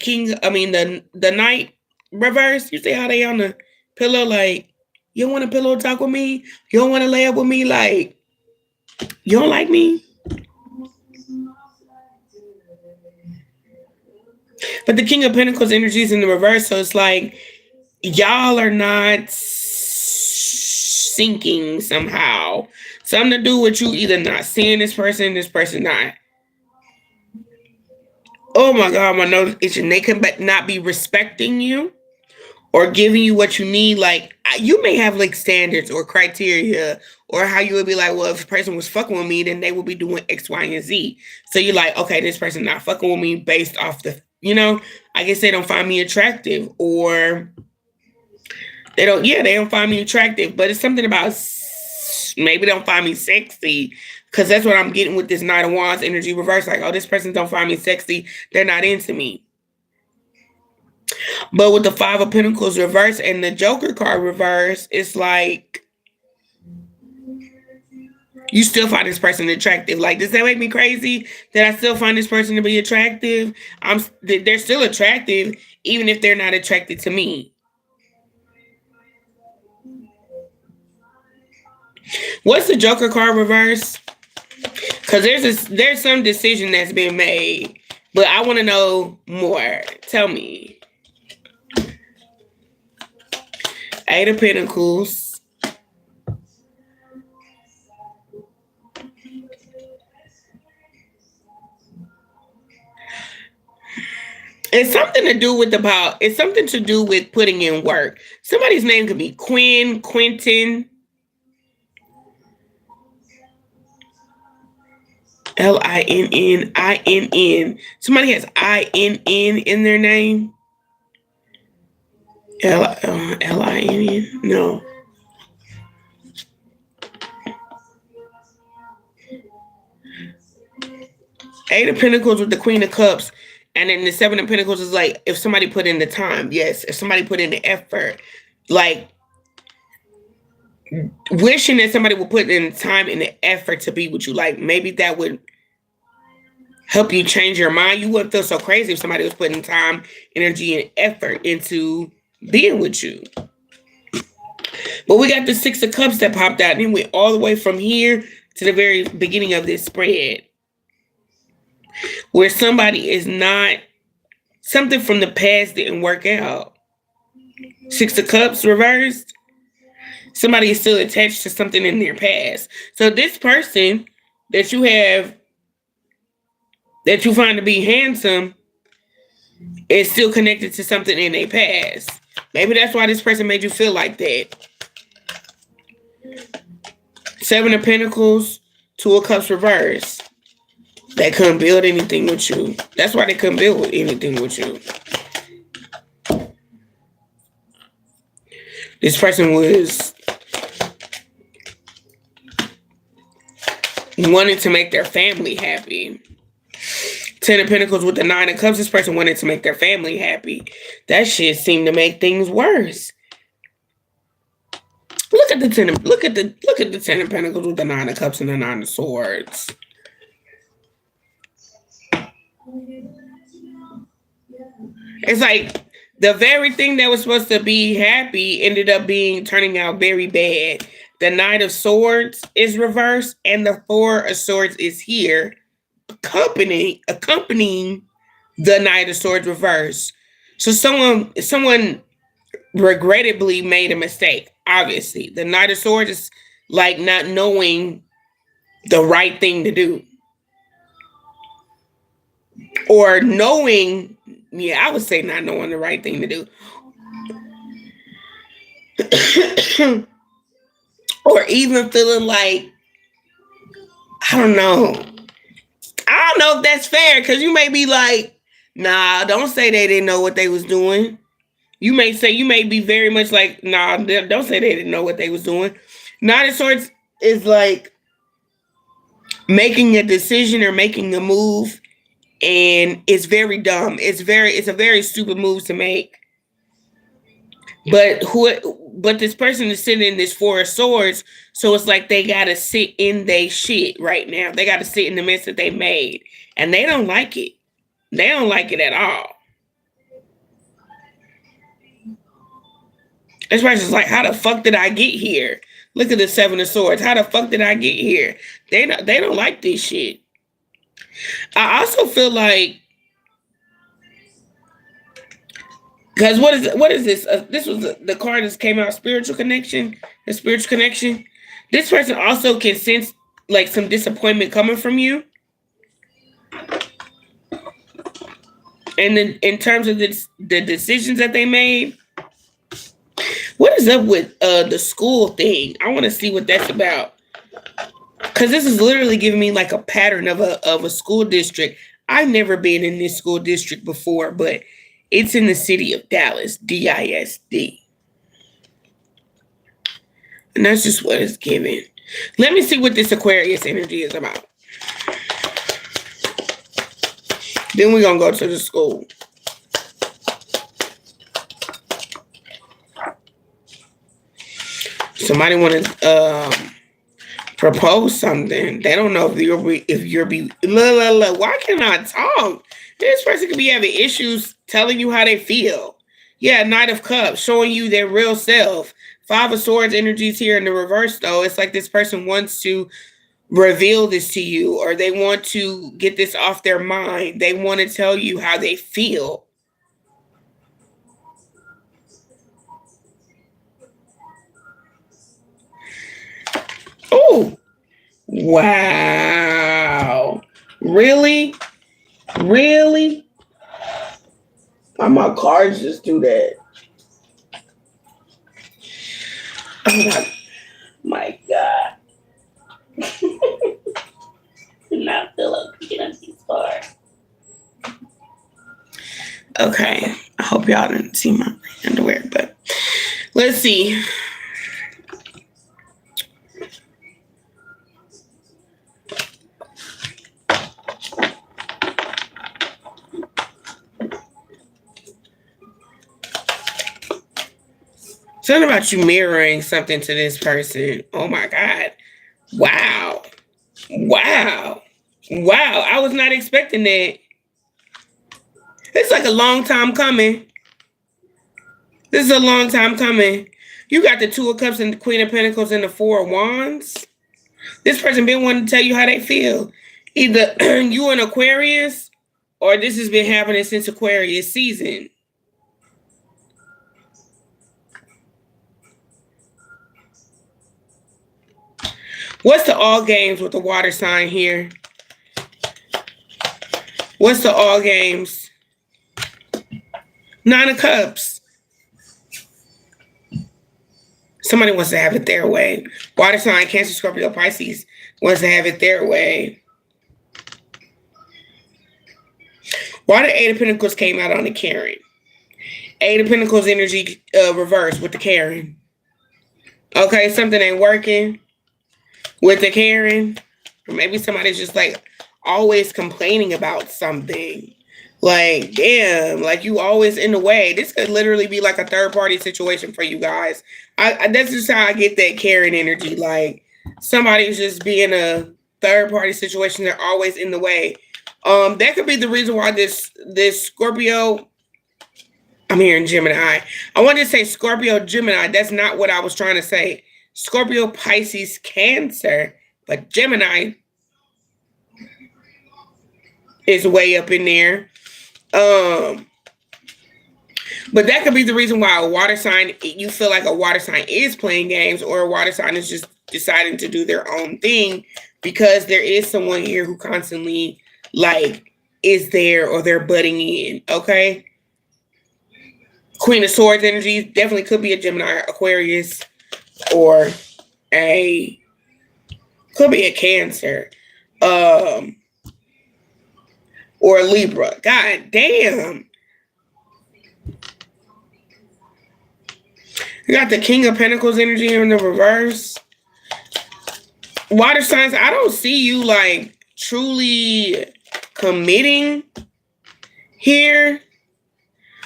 the Knight reverse. You see how they on the pillow? Like, you don't want a pillow talk with me? You don't want to lay up with me? Like, you don't like me? But the King of Pentacles energy is in the reverse, so it's like y'all are not syncing somehow. Something to do with you either not seeing this person not. Oh my God, my nose itching. They can not be respecting you or giving you what you need. Like, you may have like standards or criteria, or how you would be like, well, if a person was fucking with me, then they would be doing X, Y, and Z. So you're like, okay, this person not fucking with me based off the, you know, I guess they don't find me attractive, or they don't find me attractive, but it's something about maybe they don't find me sexy, because that's what I'm getting with this Knight of Wands energy reverse. Like, oh, this person don't find me sexy. They're not into me. But with the Five of Pentacles reverse and the Joker card reverse, it's like you still find this person attractive. Like, does that make me crazy that I still find this person to be attractive? They're still attractive, even if they're not attracted to me. What's the Joker card reverse? Because there's some decision that's been made, but I want to know more. Tell me. Eight of Pentacles. It's something to do with putting in work. Somebody's name could be Quinn, Quentin, Linn. Somebody has INN in their name. Linn. No. Eight of Pentacles with the Queen of Cups. And then the Seven of Pentacles is like, if somebody put in the time. Yes, if somebody put in the effort. Like, wishing that somebody would put in the time and the effort to be with you. Like, maybe that would help you change your mind. You wouldn't feel so crazy if somebody was putting time, energy, and effort into being with you. But we got the Six of Cups that popped out, and then went all the way from here to the very beginning of this spread, where somebody is not, something from the past didn't work out. Six of Cups reversed. Somebody is still attached to something in their past. So this person that you have, that you find to be handsome, is still connected to something in their past. Maybe that's why this person made you feel like that. Seven of Pentacles, Two of Cups reverse. They couldn't build anything with you. That's why they couldn't build anything with you. This person was wanted to make their family happy. Ten of Pentacles with the Nine of Cups. This person wanted to make their family happy. That shit seemed to make things worse. Look at the Ten of Pentacles with the Nine of Cups and the Nine of Swords. It's like the very thing that was supposed to be happy ended up turning out very bad. The Knight of Swords is reversed, and the Four of Swords is here, accompanying the Knight of Swords reverse. So someone regrettably made a mistake. Obviously, the Knight of Swords is like not knowing the right thing to do, or knowing. Yeah, I would say not knowing the right thing to do. Or even feeling like, I don't know if that's fair, because you may be like, nah, don't say they didn't know what they was doing. You may be very much like, nah, don't say they didn't know what they was doing. Nine of Swords is like making a decision or making a move, and it's very dumb. It's a very stupid move to make. But this person is sitting in this Four of Swords, so it's like they gotta sit in their shit right now. They gotta sit in the mess that they made, and they don't like it. They don't like it at all. This person's like, how the fuck did I get here? Look at the Seven of Swords. How the fuck did I get here? They don't like this shit. I also feel like, because what is this? This was the card that came out, spiritual connection. The spiritual connection. This person also can sense like some disappointment coming from you. And then in terms of the decisions that they made. What is up with the school thing? I want to see what that's about. Because this is literally giving me like a pattern of a school district. I've never been in this school district before, but it's in the city of Dallas, DISD. And that's just what it's giving. Let me see what this Aquarius energy is about. Then we're going to go to the school. Somebody want to propose something. They don't know if you're why can't I talk? This person could be having issues telling you how they feel. Yeah, Knight of Cups, showing you their real self. Five of Swords energies here in the reverse, though. It's like this person wants to reveal this to you, or they want to get this off their mind. They want to tell you how they feel. Oh, wow. Really? Really? Why my cards just do that? Oh my God. Did not feel like picking up these cards. Okay. I hope y'all didn't see my underwear, but let's see. Something about you mirroring something to this person. Oh my God. Wow. Wow. Wow. I was not expecting that. It's like a long time coming. This is a long time coming. You got the Two of Cups and the Queen of Pentacles and the Four of Wands. This person been wanting to tell you how they feel. Either you an Aquarius, or this has been happening since Aquarius season. What's the all games with the water sign here? What's the all games? Nine of Cups. Somebody wants to have it their way. Water sign, Cancer, Scorpio, Pisces wants to have it their way. Why the Eight of Pentacles came out on the Karen? Eight of Pentacles energy reversed with the Karen. Okay, something ain't working with the Karen. Or maybe somebody's just like always complaining about something. Like, damn, like you always in the way. This could literally be like a third party situation for you guys. That's just how I get that Karen energy. Like somebody's just being a third party situation. They're always in the way. That could be the reason why this Scorpio. I'm hearing Gemini. I wanted to say Scorpio Gemini. That's not what I was trying to say. Scorpio Pisces Cancer, but Gemini is way up in there. But that could be the reason why a water sign, you feel like a water sign is playing games, or a water sign is just deciding to do their own thing, because there is someone here who constantly like is there, or they're butting in. Okay. Queen of Swords energy definitely could be a Gemini, Aquarius, or could be a Cancer, or a Libra. God damn. You got the King of Pentacles energy in the reverse. Water signs, I don't see you like truly committing here.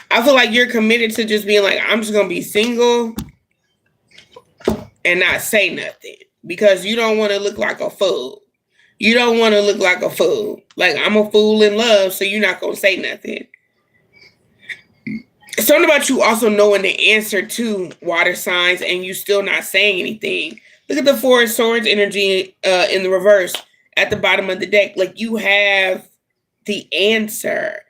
I feel like you're committed to just being like, I'm just going to be single and not say nothing, because you don't want to look like a fool. You don't want to look like a fool. Like, I'm a fool in love, so you're not going to say nothing. Something about you also knowing the answer to water signs and you still not saying anything. Look at the Four of Swords energy in the reverse at the bottom of the deck. Like, you have the answer.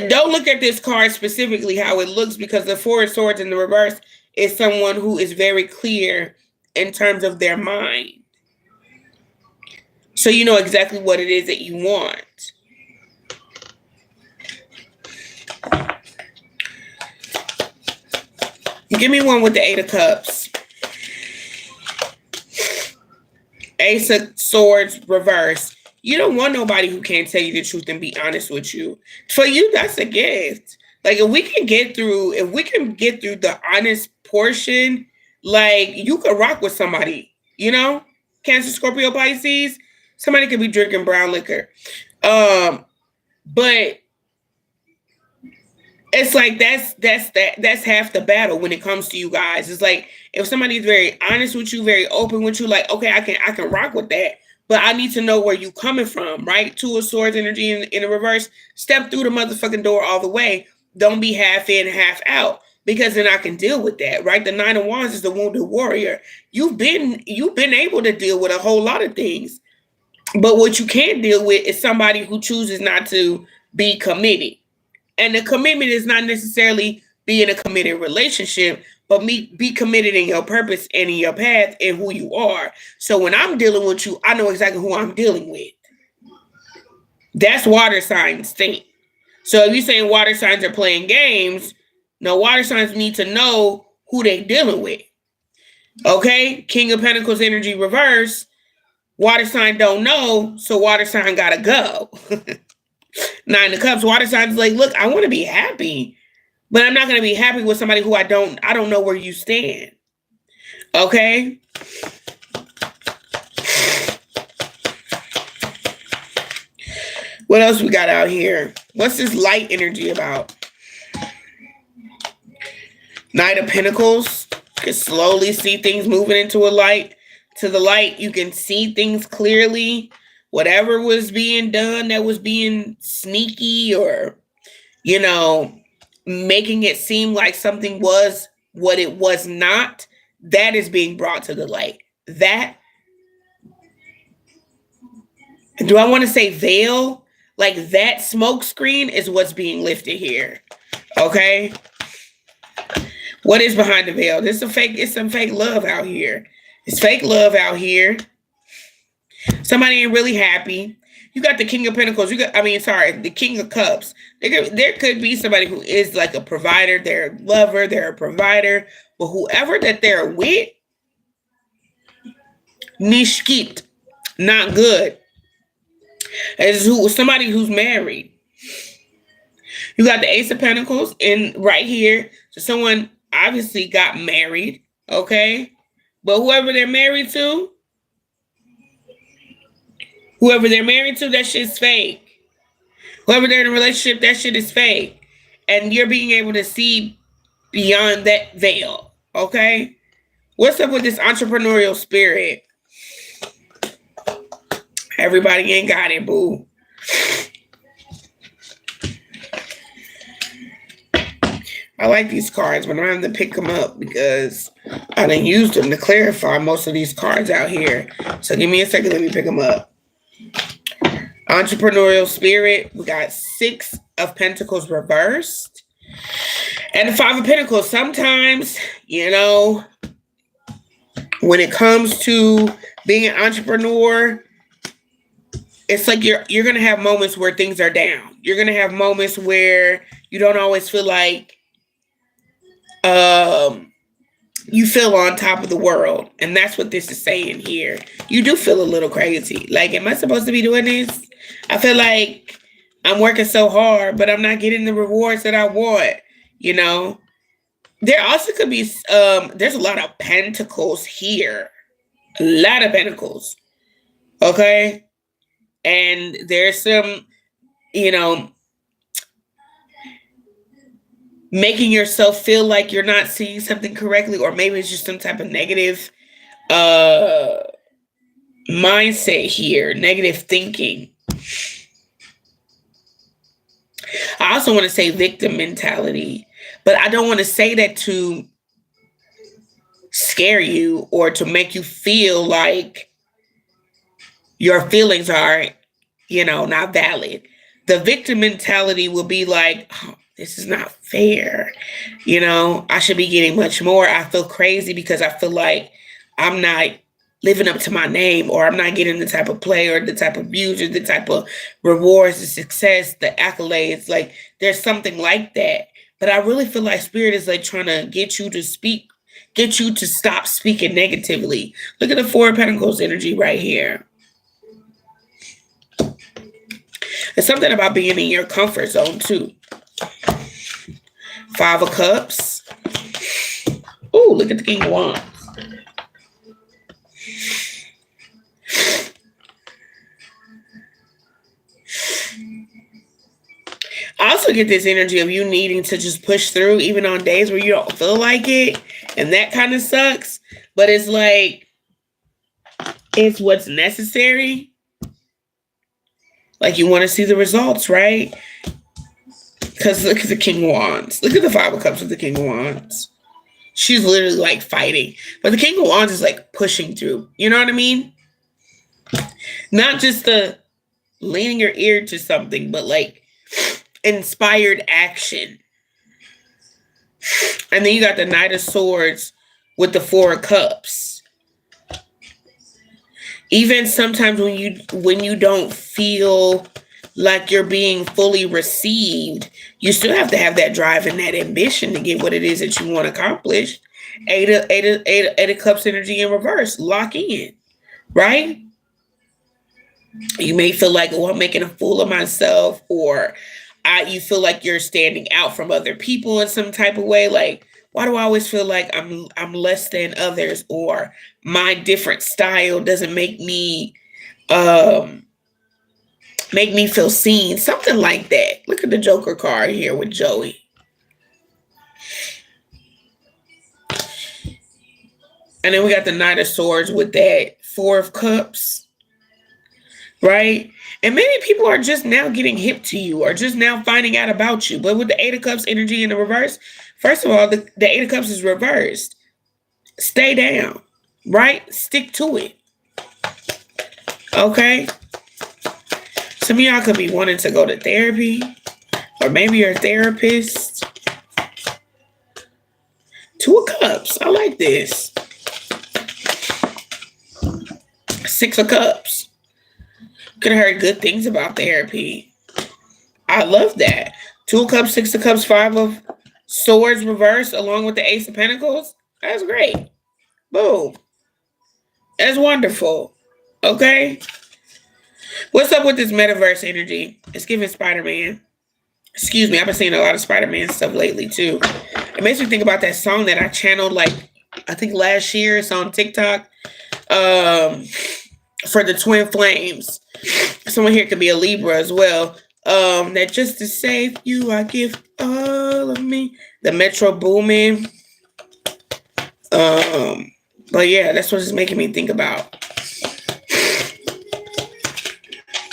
Don't look at this card specifically how it looks, because the Four of Swords in the reverse is someone who is very clear in terms of their mind. So you know exactly what it is that you want. Give me one with the Eight of Cups. Ace of Swords reverse. You don't want nobody who can't tell you the truth and be honest with you. For you, that's a gift. Like, if we can get through the honest portion, like, you could rock with somebody, you know? Cancer, Scorpio, Pisces. Somebody could be drinking brown liquor. But it's like that's half the battle when it comes to you guys. It's like, if somebody's very honest with you, very open with you, like, okay, I can rock with that. But I need to know where you coming from, right? Two of Swords energy in the reverse. Step through the motherfucking door all the way. Don't be half in, half out, because then I can deal with that, right? The Nine of Wands is the wounded warrior. You've been able to deal with a whole lot of things. But what you can't deal with is somebody who chooses not to be committed. And the commitment is not necessarily being a committed relationship, but be committed in your purpose and in your path and who you are. So when I'm dealing with you, I know exactly who I'm dealing with. That's water signs thing. So if you're saying water signs are playing games, no, water signs need to know who they're dealing with. Okay? King of Pentacles energy reverse. Water sign don't know, so water sign gotta go. Nine of Cups, water signs like, look, I want to be happy, but I'm not going to be happy with somebody who I don't know where you stand. Okay? What else we got out here? What's this light energy about? Knight of Pentacles. You can slowly see things moving into a light. To the light, you can see things clearly. Whatever was being done that was being sneaky, or, you know, making it seem like something was what it was not, that is being brought to the light. That, do I want to say veil? Like, that smoke screen is what's being lifted here. Okay? What is behind the veil? It's some fake love out here. It's fake love out here. Somebody ain't really happy. You got the King of Pentacles. The King of Cups. There could be somebody who is like a provider. They're a lover. They're a provider. But whoever that they're with, nishkit, not good. It's somebody who's married. You got the Ace of Pentacles in right here. So someone obviously got married. Okay. But whoever they're married to, Whoever they're married to, that shit's fake. Whoever they're in a relationship, that shit is fake. And you're being able to see beyond that veil. Okay? What's up with this entrepreneurial spirit? Everybody ain't got it, boo. I like these cards, but I'm having to pick them up because I didn't use them to clarify most of these cards out here. So give me a second, let me pick them up. Entrepreneurial spirit, we got 6 of Pentacles reversed. And the 5 of Pentacles. Sometimes, when it comes to being an entrepreneur, it's like you're going to have moments where things are down. You're going to have moments where you don't always feel like you feel on top of the world. And that's what this is saying here. You do feel a little crazy. Like, am I supposed to be doing this? I feel like I'm working so hard, but I'm not getting the rewards that I want. There also could be, there's a lot of pentacles here. A lot of pentacles. Okay? And there's some, making yourself feel like you're not seeing something correctly, or maybe it's just some type of negative mindset here, negative thinking. I also want to say victim mentality, but I don't want to say that to scare you or to make you feel like your feelings are, not valid. The victim mentality will be like, oh, this is not fair. I should be getting much more. I feel crazy because I feel like I'm not living up to my name, or I'm not getting the type of play or the type of views or the type of rewards, the success, the accolades. Like, there's something like that. But I really feel like Spirit is like trying to get you to stop speaking negatively. Look at the 4 of Pentacles energy right here. There's something about being in your comfort zone too. 5 of Cups. Ooh, look at the King of Wands. I also get this energy of you needing to just push through even on days where you don't feel like it. And that kind of sucks. But it's like, it's what's necessary. Like, you want to see the results, right? Because look at the King of Wands. Look at the 5 of Cups with the King of Wands. She's literally like fighting. But the King of Wands is like pushing through. You know what I mean? Not just the leaning your ear to something, but like inspired action. And then you got the Knight of Swords with the 4 of Cups. Even sometimes when you don't feel like you're being fully received, you still have to have that drive and that ambition to get what it is that you want accomplished. 8 of Cups energy in reverse. Lock in, right? You may feel like, oh, I'm making a fool of myself, or you feel like you're standing out from other people in some type of way. Like, why do I always feel like I'm less than others, or my different style doesn't make me feel seen? Something like that. Look at the Joker card here with Joey. And then we got the Knight of Swords with that 4 of Cups. Right? And maybe people are just now getting hip to you, or just now finding out about you. But with the 8 of Cups energy in the reverse, first of all, the 8 of Cups is reversed. Stay down, right? Stick to it. Okay? Some of y'all could be wanting to go to therapy, or maybe you're a therapist. 2 of Cups. I like this. 6 of Cups. Could have heard good things about therapy. I love that. 2 of Cups, 6 of Cups, 5 of Swords reversed along with the Ace of Pentacles. That's great. Boom. That's wonderful. Okay? What's up with this metaverse energy? It's giving Spider-Man. Excuse me, I've been seeing a lot of Spider-Man stuff lately too. It makes me think about that song that I channeled like, I think last year. It's on TikTok. for the twin flames. Someone here could be a Libra as well. That just to save you, I give all of me. The Metro Boomin. But yeah, that's what it's making me think about.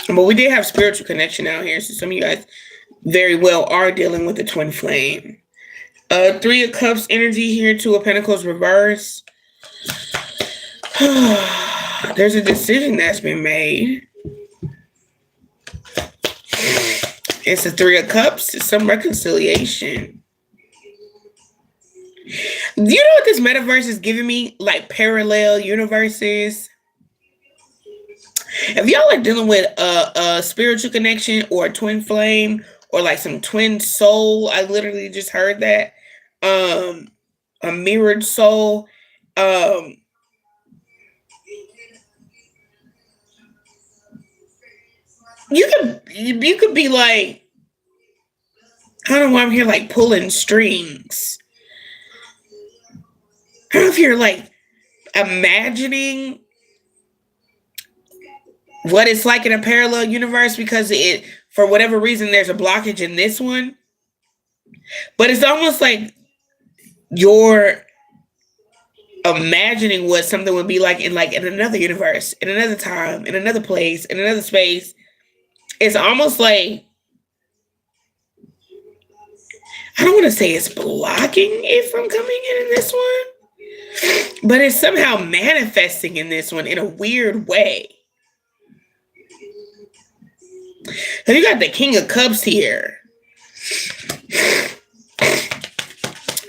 But we did have spiritual connection out here, so some of you guys very well are dealing with the twin flame. Three of Cups energy here, Two of Pentacles reverse. There's a decision that's been made. It's a Three of Cups. It's some reconciliation. Do you know what this metaverse is giving me? Like parallel universes. If y'all are dealing with a spiritual connection or a twin flame or like some twin soul, I literally just heard that. A mirrored soul. You could be like, I don't know why I'm here like pulling strings. I don't know if you're like imagining what it's like in a parallel universe because it, for whatever reason, there's a blockage in this one. But it's almost like you're imagining what something would be like in another universe, in another time, in another place, in another space. It's almost like, I don't want to say it's blocking it from coming in this one, but it's somehow manifesting in this one in a weird way. So you got the King of Cups here.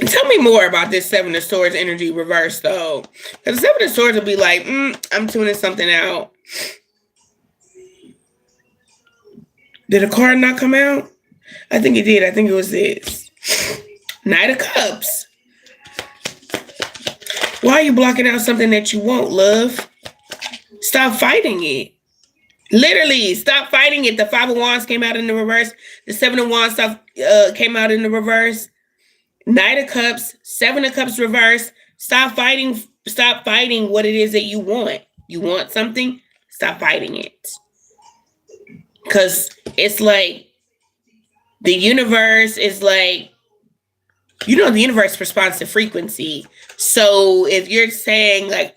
Tell me more about this Seven of Swords energy reverse, though. Because the Seven of Swords will be like, I'm tuning something out. Did a card not come out? I think it did. I think it was this. Knight of Cups. Why are you blocking out something that you want, love? Stop fighting it. Literally, stop fighting it. The Five of Wands came out in the reverse. The Seven of Wands stuff came out in the reverse. Knight of Cups, Seven of Cups reverse. Stop fighting what it is that you want. You want something, stop fighting it. Because it's like the universe is like, the universe responds to frequency. So if you're saying like,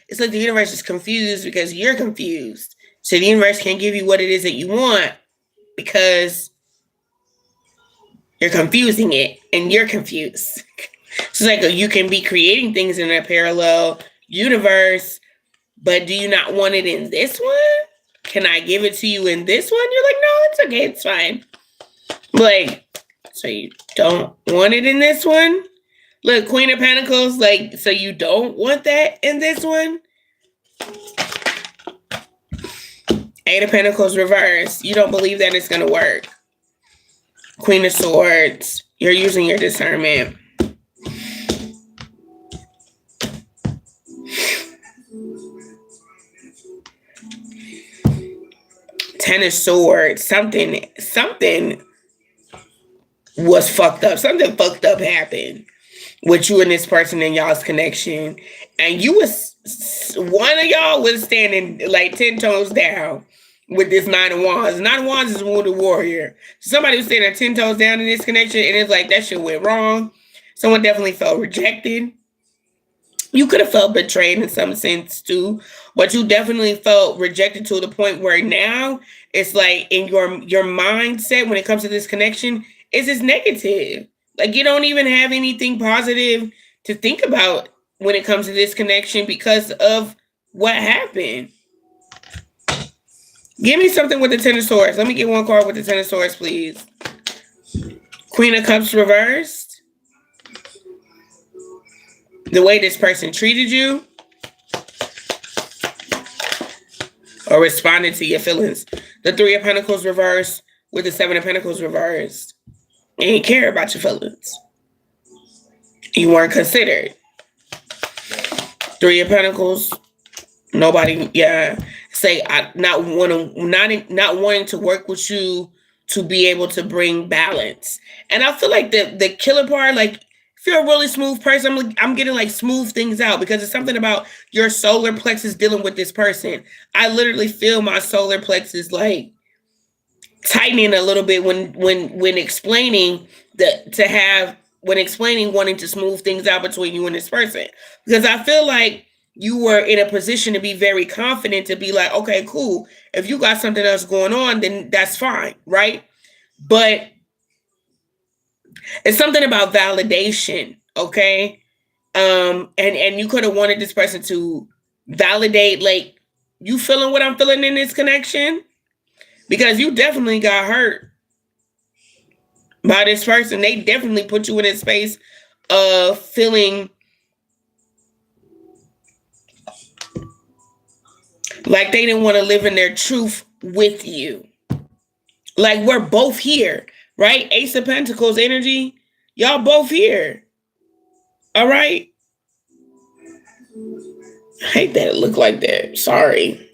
it's like the universe is confused because you're confused. So the universe can't give you what it is that you want because you're confusing it and you're confused. So it's like you can be creating things in a parallel universe, but do you not want it in this one? Can I give it to you in this one? You're like, no, it's okay. It's fine. Like, so you don't want it in this one? Look, Queen of Pentacles, like, so you don't want that in this one? Eight of Pentacles reverse. You don't believe that it's going to work. Queen of Swords. You're using your discernment. Ten of Swords. Something was fucked up. Something fucked up happened with you and this person and y'all's connection. And one of y'all was standing like 10 toes down with this Nine of Wands. Nine of Wands is a wounded warrior. Somebody was standing 10 toes down in this connection, and it's like that shit went wrong. Someone definitely felt rejected. You could have felt betrayed in some sense too, but you definitely felt rejected to the point where now it's like in your mindset when it comes to this connection, it's just negative. Like you don't even have anything positive to think about when it comes to this connection because of what happened. Give me something with the Ten of Swords. Let me get one card with the Ten of Swords, please. Queen of Cups reversed. The way this person treated you or responded to your feelings. The Three of Pentacles reversed with the Seven of Pentacles reversed. They didn't care about your feelings. You weren't considered. Three of Pentacles. Nobody, say not wanting to work with you to be able to bring balance. And I feel like the killer part, like If you're a really smooth person, I'm getting like smooth things out because it's something about your solar plexus dealing with this person. I literally feel my solar plexus like tightening a little bit when explaining when explaining wanting to smooth things out between you and this person, because I feel like you were in a position to be very confident to be like, okay, cool, if you got something else going on, then that's fine, right? But it's something about validation, okay? And you could have wanted this person to validate, like, you feeling what I'm feeling in this connection, because you definitely got hurt by this person. They definitely put you in a space of feeling like they didn't want to live in their truth with you. Like, we're both here, right? Ace of Pentacles energy, y'all both here. All right. I hate that it looked like that. Sorry.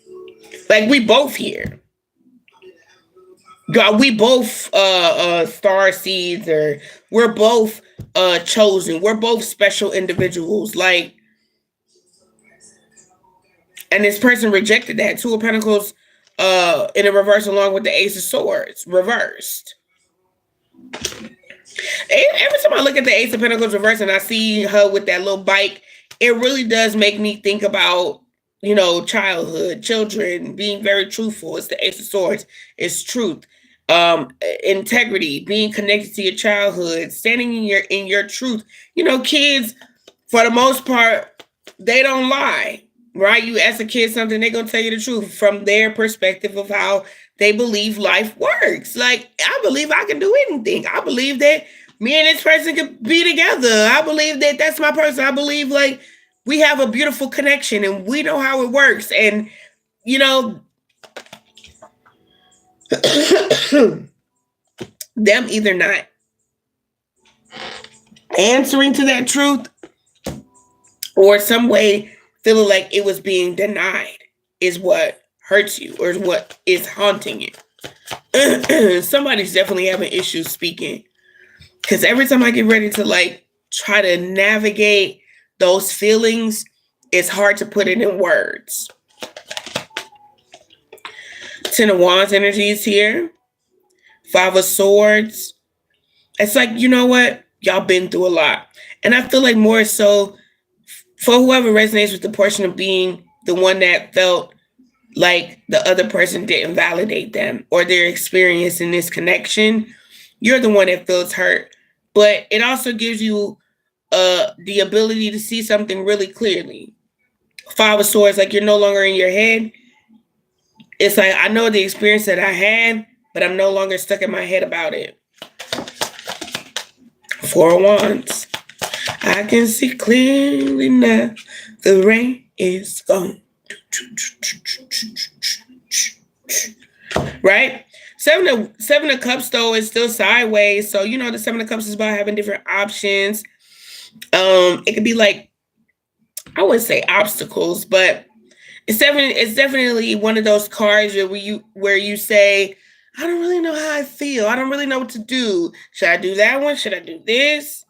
Like, we both here. God, we both star seeds, or we're both chosen. We're both special individuals. Like, and this person rejected that. Two of Pentacles in a reverse, along with the Ace of Swords reversed. Every time I look at the Ace of Pentacles reverse and I see her with that little bike, it really does make me think about, you know, childhood, children, being very truthful. It's the Ace of Swords. It's truth. Integrity, being connected to your childhood, standing in your truth. You know, kids, for the most part, they don't lie, right? You ask a kid something, they're gonna tell you the truth from their perspective of how they believe life works. Like, I believe I can do anything. I believe that me and this person could be together. I believe that that's my person. I believe like we have a beautiful connection and we know how it works. And, you know, them either not answering to that truth or some way feeling like it was being denied is what hurts you or is what is haunting you. Somebody's definitely having issues speaking, because every time I get ready to like try to navigate those feelings, it's hard to put it in words. Ten of Wands energy is here. Five of Swords. It's like, you know what? Y'all been through a lot. And I feel like more so for whoever resonates with the portion of being the one that felt like the other person didn't validate them or their experience in this connection, you're the one that feels hurt. But it also gives you the ability to see something really clearly. Five of Swords, like you're no longer in your head. It's like, I know the experience that I had, but I'm no longer stuck in my head about it. Four of Wands. I can see clearly now. The rain is gone. Right? Seven of Cups, though, is still sideways. So, you know, the Seven of Cups is about having different options. It could be like, I wouldn't say obstacles, but it's definitely one of those cards where you say, I don't really know how I feel. I don't really know what to do. Should I do that one? Should I do this?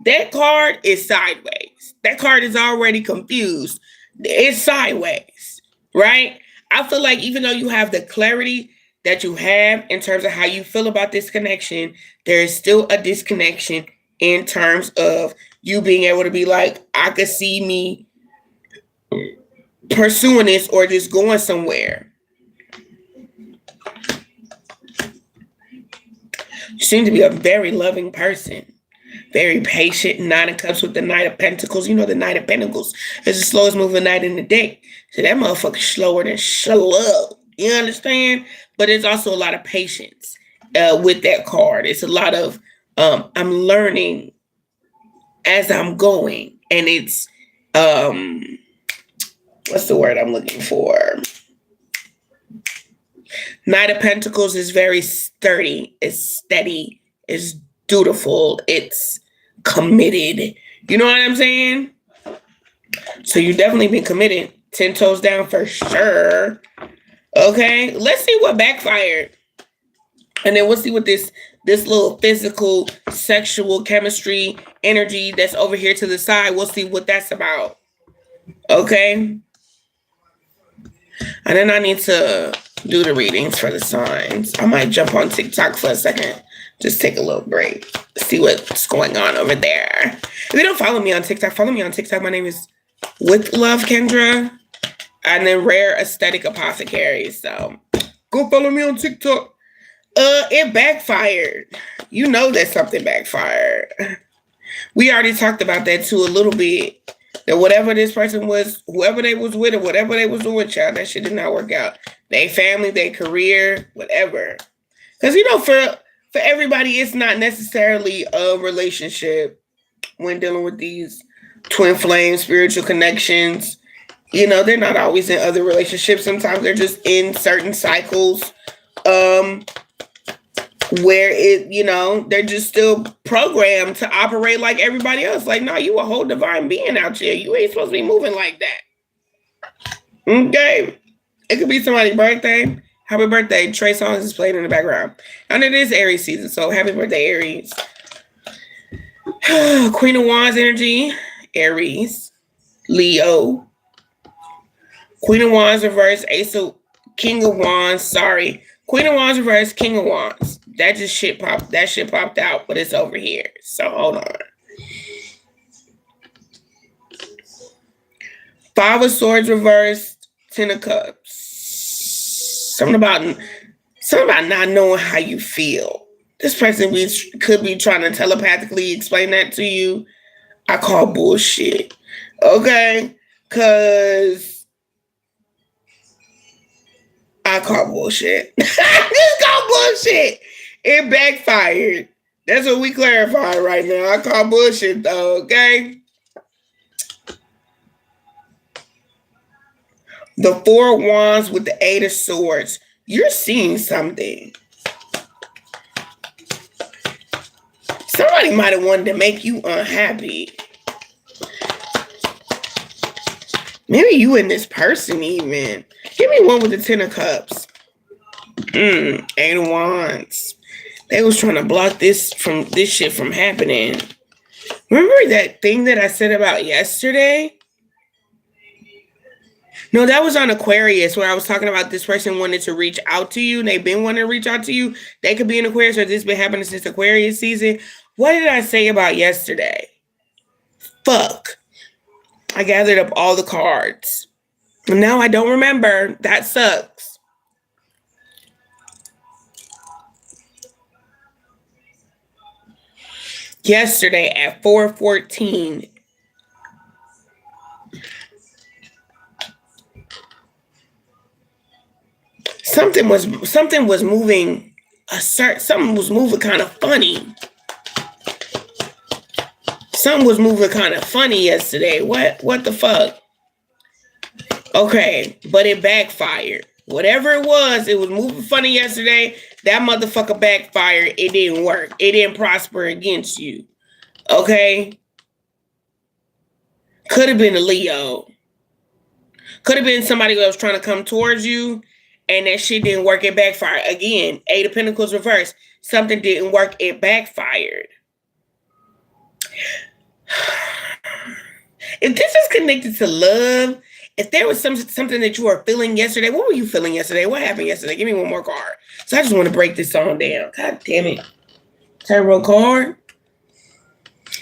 That card is sideways. That card is already confused. It's sideways, right? I feel like even though you have the clarity that you have in terms of how you feel about this connection, there is still a disconnection in terms of you being able to be like, I could see me pursuing this or just going somewhere. You seem to be a very loving person. Very patient. Nine of Cups with the Knight of Pentacles. You know the Knight of Pentacles is the slowest moving knight in the deck. So that motherfucker's slower than slow. You understand? But there's also a lot of patience with that card. It's a lot of I'm learning as I'm going. And it's what's the word I'm looking for? Knight of Pentacles is very sturdy. It's steady. It's dutiful. It's committed. You know what I'm saying? So you've definitely been committed. 10 toes down for sure. Okay, let's see what backfired. And then we'll see what this little physical, sexual chemistry energy that's over here to the side. We'll see what that's about. Okay. And then I need to do the readings for the signs. I might jump on TikTok for a second. Just take a little break. See what's going on over there. If you don't follow me on TikTok, follow me on TikTok. My name is With Love Kendra. And then Rare Aesthetic Apothecary. So go follow me on TikTok. It backfired. You know that something backfired. We already talked about that too a little bit. That whatever this person was, whoever they was with or whatever they was doing, child, that shit did not work out. They family, their career, whatever. Because, you know, for everybody, it's not necessarily a relationship when dealing with these twin flame spiritual connections. You know, they're not always in other relationships. Sometimes they're just in certain cycles where it, you know, they're just still programmed to operate like everybody else. Like, no, you a whole divine being out here. You ain't supposed to be moving like that. Okay. It could be somebody's birthday. Happy birthday. Trey Songz is playing in the background. And it is Aries season, so happy birthday, Aries. Queen of Wands energy, Aries. Leo. Queen of Wands reverse, King of Wands, sorry. Queen of Wands reverse, King of Wands. That shit popped out, but it's over here. So hold on. Five of Swords reversed, Ten of Cups. Something about not knowing how you feel. This person could be trying to telepathically explain that to you. I call bullshit. Okay? Because I call bullshit. Just call bullshit. It backfired. That's what we clarify right now. I call bullshit though, okay? The Four of Wands with the Eight of Swords. You're seeing something. Somebody might have wanted to make you unhappy. Maybe you and this person even. Give me one with the Ten of Cups. Eight of Wands. They was trying to block this shit from happening. Remember that thing that I said about yesterday? No, that was on Aquarius where I was talking about this person wanted to reach out to you and they've been wanting to reach out to you. They could be in Aquarius or this been happening since Aquarius season. What did I say about yesterday? Fuck. I gathered up all the cards. And now I don't remember. That sucks. Yesterday at 4:14. Something was moving. Something was moving kind of funny. Something was moving kind of funny yesterday. What the fuck? Okay, but it backfired. Whatever it was moving funny yesterday. That motherfucker backfired. It didn't work. It didn't prosper against you. Okay? Could have been a Leo. Could have been somebody that was trying to come towards you and that shit didn't work. It backfired. Again, Eight of Pentacles reversed. Something didn't work. It backfired. If this is connected to love, if there was something that you were feeling yesterday, what were you feeling yesterday? What happened yesterday? Give me one more card. So I just want to break this song down. God damn it. Tarot card.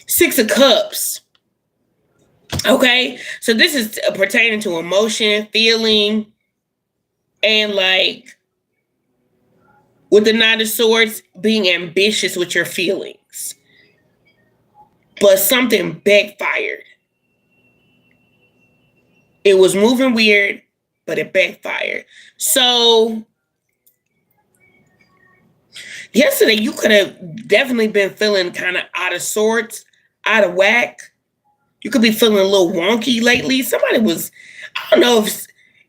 Six of Cups. Okay. So this is pertaining to emotion, feeling, and like with the Nine of Swords, being ambitious with your feelings. But something backfired. It was moving weird, but it backfired. So yesterday, you could have definitely been feeling kind of out of sorts, out of whack. You could be feeling a little wonky lately. Somebody was, I don't know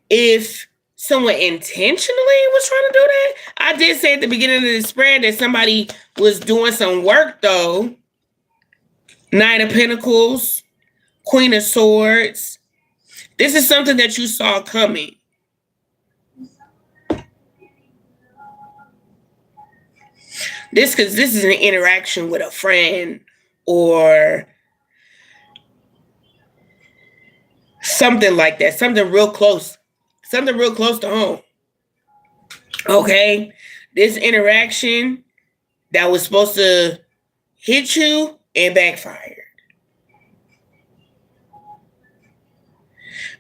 if someone intentionally was trying to do that. I did say at the beginning of the spread that somebody was doing some work, though. Nine of Pentacles, Queen of Swords. This is something that you saw coming. This is an interaction with a friend or something like that. Something real close to home. Okay? This interaction that was supposed to hit you and backfired.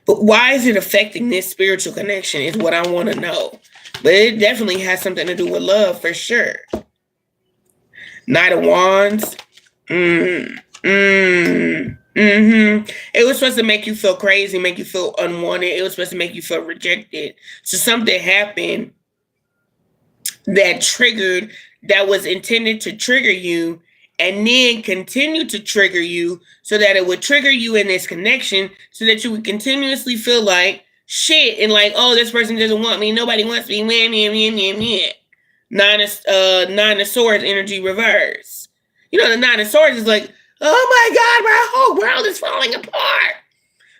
But why is it affecting this spiritual connection is what I want to know. But it definitely has something to do with love for sure. Knight of Wands. It was supposed to make you feel crazy, make you feel unwanted. It was supposed to make you feel rejected. So something happened that was intended to trigger you and then continue to trigger you so that it would trigger you in this connection so that you would continuously feel like shit and like, oh, this person doesn't want me. Nobody wants me. Nine of Swords energy reverse. You know, the Nine of Swords is like, oh my God, my whole world is falling apart.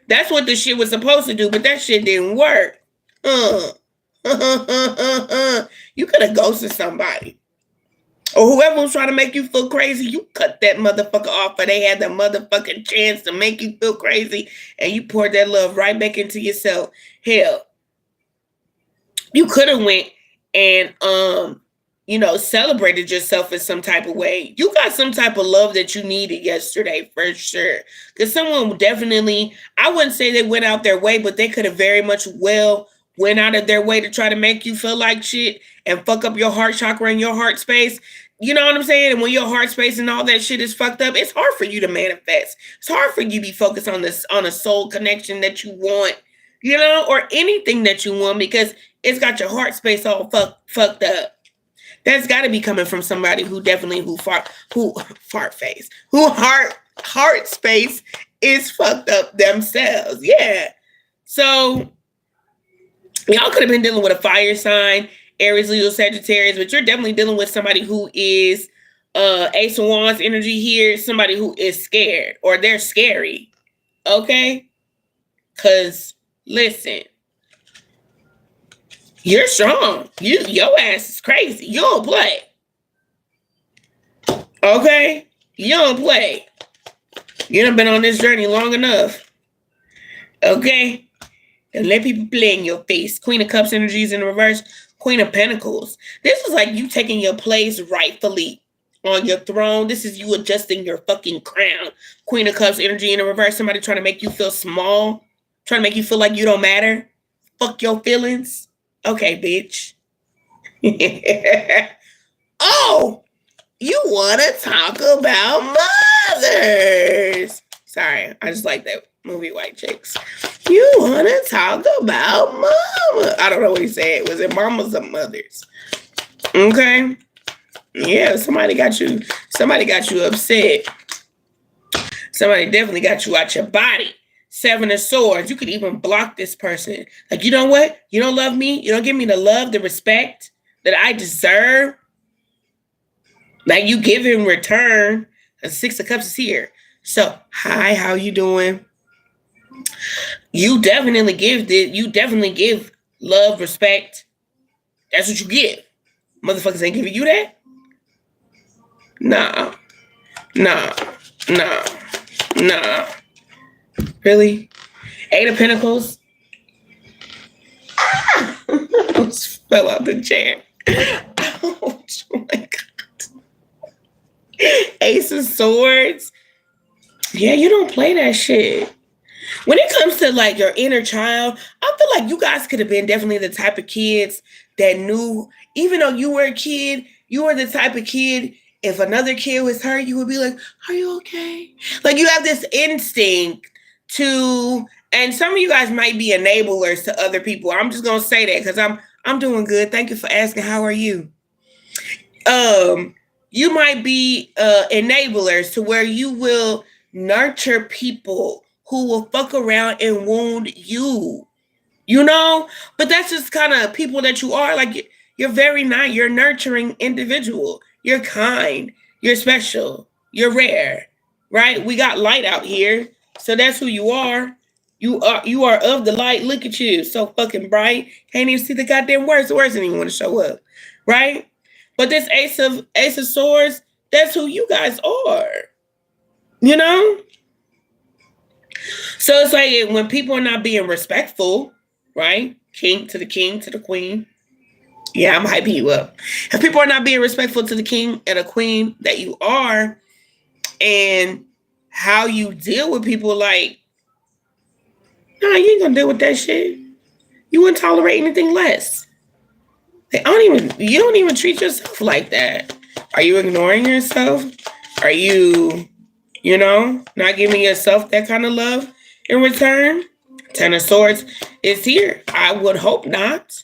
That's what the shit was supposed to do, but that shit didn't work. You could have ghosted somebody. Or whoever was trying to make you feel crazy, you cut that motherfucker off, or they had the motherfucking chance to make you feel crazy, and you poured that love right back into yourself. Hell, you could have went and celebrated yourself in some type of way. You got some type of love that you needed yesterday for sure. Because someone definitely, I wouldn't say they went out their way, but they could have very much well went out of their way to try to make you feel like shit and fuck up your heart chakra and your heart space. You know what I'm saying? And when your heart space and all that shit is fucked up, it's hard for you to manifest. It's hard for you to be focused on a soul connection that you want, or anything that you want, because it's got your heart space all fucked up. That's got to be coming from somebody who heart space is fucked up themselves. Yeah. So y'all could have been dealing with a fire sign, Aries, Leo, Sagittarius, but you're definitely dealing with somebody who is Ace of Wands energy here, somebody who is scared or they're scary. Okay? Because listen, you're strong. Your ass is crazy. You don't play. Okay? You don't play. You done been on this journey long enough. Okay? And let people play in your face. Queen of Cups energies in reverse. Queen of Pentacles. This is like you taking your place rightfully on your throne. This is you adjusting your fucking crown. Queen of Cups energy in the reverse. Somebody trying to make you feel small. Trying to make you feel like you don't matter. Fuck your feelings. Okay, bitch. Oh, you want to talk about mothers. Sorry, I just like that movie White Chicks. You want to talk about mama. I don't know what he said. Was it mamas or mothers? Okay. Yeah, somebody got you upset. Somebody definitely got you out your body. Seven of Swords. You could even block this person. Like, you know what? You don't love me. You don't give me the love, the respect that I deserve. Like, you give in return. The Six of Cups is here. So, hi, how you doing? You definitely give love, respect. That's what you give. Motherfuckers ain't giving you that? Nah. Really? Eight of Pentacles. Almost fell out the chair. Ouch, oh my God. Ace of Swords. Yeah, you don't play that shit. When it comes to like your inner child, I feel like you guys could have been definitely the type of kids that knew, even though you were a kid, you were the type of kid, if another kid was hurt, you would be like, are you okay? Like, you have this instinct to, and some of you guys might be enablers to other people. I'm just gonna say that because I'm doing good. Thank you for asking. How are you? You might be enablers to where you will nurture people who will fuck around and wound you. But that's just kind of people that you are. Like, you're very nice. You're a nurturing individual. You're kind. You're special. You're rare, right? We got light out here. So that's who you are. You are of the light. Look at you. So fucking bright. Can't even see the goddamn words. The words didn't even want to show up. Right? But this Ace of Swords, that's who you guys are. You know? So it's like when people are not being respectful, right? King to the queen. Yeah, I'm hyping you up. If people are not being respectful to the king and the queen that you are, and how you deal with people, like, nah, you ain't gonna deal with that shit. You wouldn't tolerate anything less. You don't even treat yourself like that. Are you ignoring yourself? Are you, not giving yourself that kind of love in return? Ten of Swords is here. I would hope not.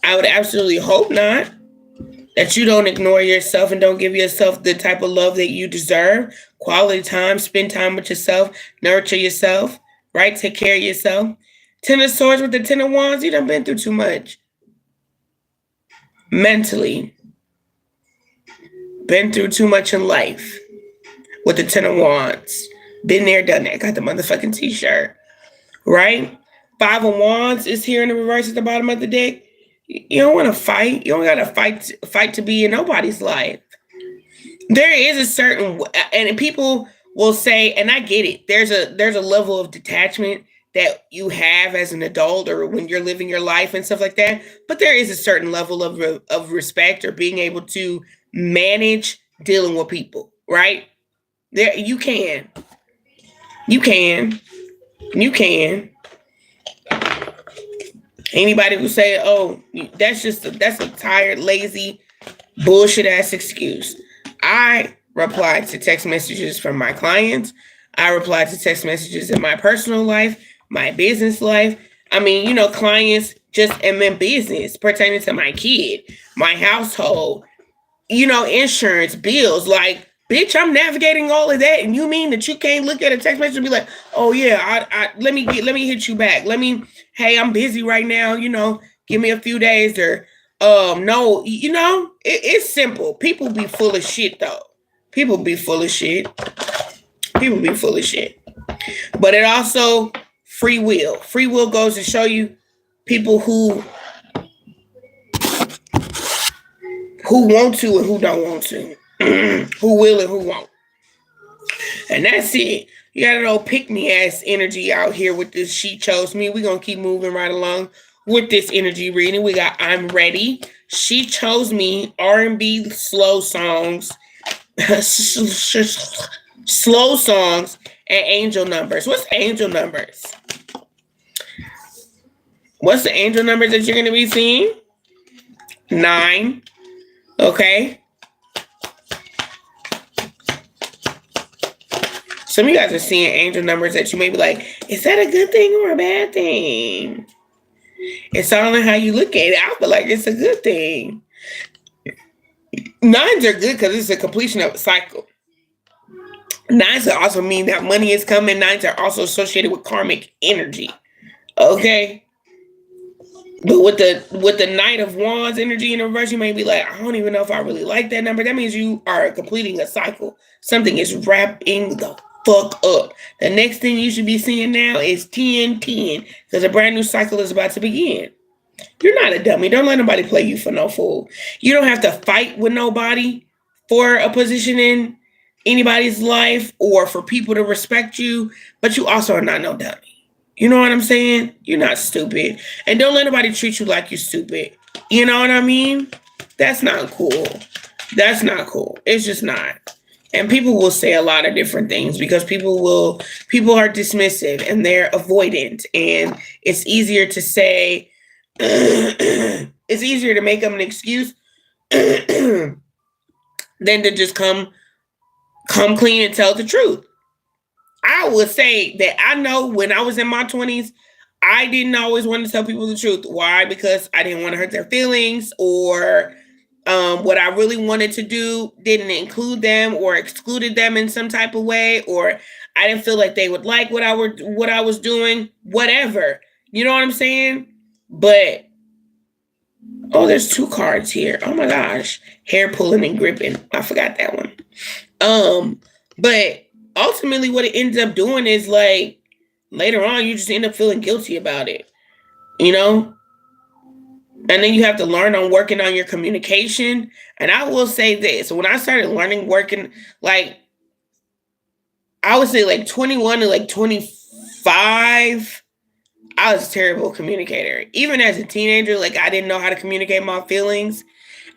I would absolutely hope not. That you don't ignore yourself and don't give yourself the type of love that you deserve. Quality time, spend time with yourself, nurture yourself, right? Take care of yourself. Ten of Swords with the Ten of Wands, you done been through too much. Mentally. Been through too much in life. With the Ten of Wands. Been there, done that. Got the motherfucking t-shirt. Right? Five of Wands is here in the reverse at the bottom of the deck. You don't want to fight. You don't got to fight to be in nobody's life. There is a certain, and people will say, and I get it. There's a level of detachment that you have as an adult or when you're living your life and stuff like that. But there is a certain level of respect or being able to manage dealing with people, right? There, you can. Anybody who say, "Oh, that's a tired, lazy, bullshit ass excuse." I reply to text messages from my clients. I reply to text messages in my personal life, my business life. I mean, clients just am in business pertaining to my kid, my household, insurance, bills. Like, bitch, I'm navigating all of that, and you mean that you can't look at a text message and be like, "Oh yeah, I let me hit you back. Hey, I'm busy right now. Give me a few days." Or no, it's simple. People be full of shit though. People be full of shit. But it also free will. Free will goes to show you people who want to and who don't want to. Who will and who won't. And that's it. You got an old pick-me ass energy out here with this She Chose Me. We're going to keep moving right along with this energy reading. We got I'm Ready. She Chose Me. R&B slow songs. Slow songs and angel numbers. What's angel numbers? What's the angel numbers that you're going to be seeing? 9. Okay. Some of you guys are seeing angel numbers that you may be like, is that a good thing or a bad thing? It's all on how you look at it. I feel like it's a good thing. 9s are good because it's a completion of a cycle. 9s also mean that money is coming. 9s are also associated with karmic energy. Okay? But with the Knight of Wands energy in reverse, you may be like, I don't even know if I really like that number. That means you are completing a cycle. Something is wrapping the fuck up. The next thing you should be seeing now is 10-10 because a brand new cycle is about to begin. You're not a dummy. Don't let nobody play you for no fool. You don't have to fight with nobody for a position in anybody's life or for people to respect you, but you also are not no dummy. You know what I'm saying? You're not stupid. And don't let nobody treat you like you're stupid. You know what I mean? That's not cool. That's not cool. It's just not. And people will say a lot of different things because people are dismissive and they're avoidant. And it's easier to say, it's easier to make them an excuse than to just come clean and tell the truth. I would say that I know when I was in my 20s, I didn't always want to tell people the truth. Why? Because I didn't want to hurt their feelings, or what I really wanted to do didn't include them or excluded them in some type of way, or I didn't feel like they would like what I was doing, whatever. You know what I'm saying? But there's 2 cards here. Oh my gosh. Hair pulling and gripping. I forgot that one. But ultimately what it ends up doing is like later on you just end up feeling guilty about it, and then you have to learn on working on your communication. And I will say this, when I started working, like, I would say like 21 to like 25, I was a terrible communicator. Even as a teenager, like I didn't know how to communicate my feelings.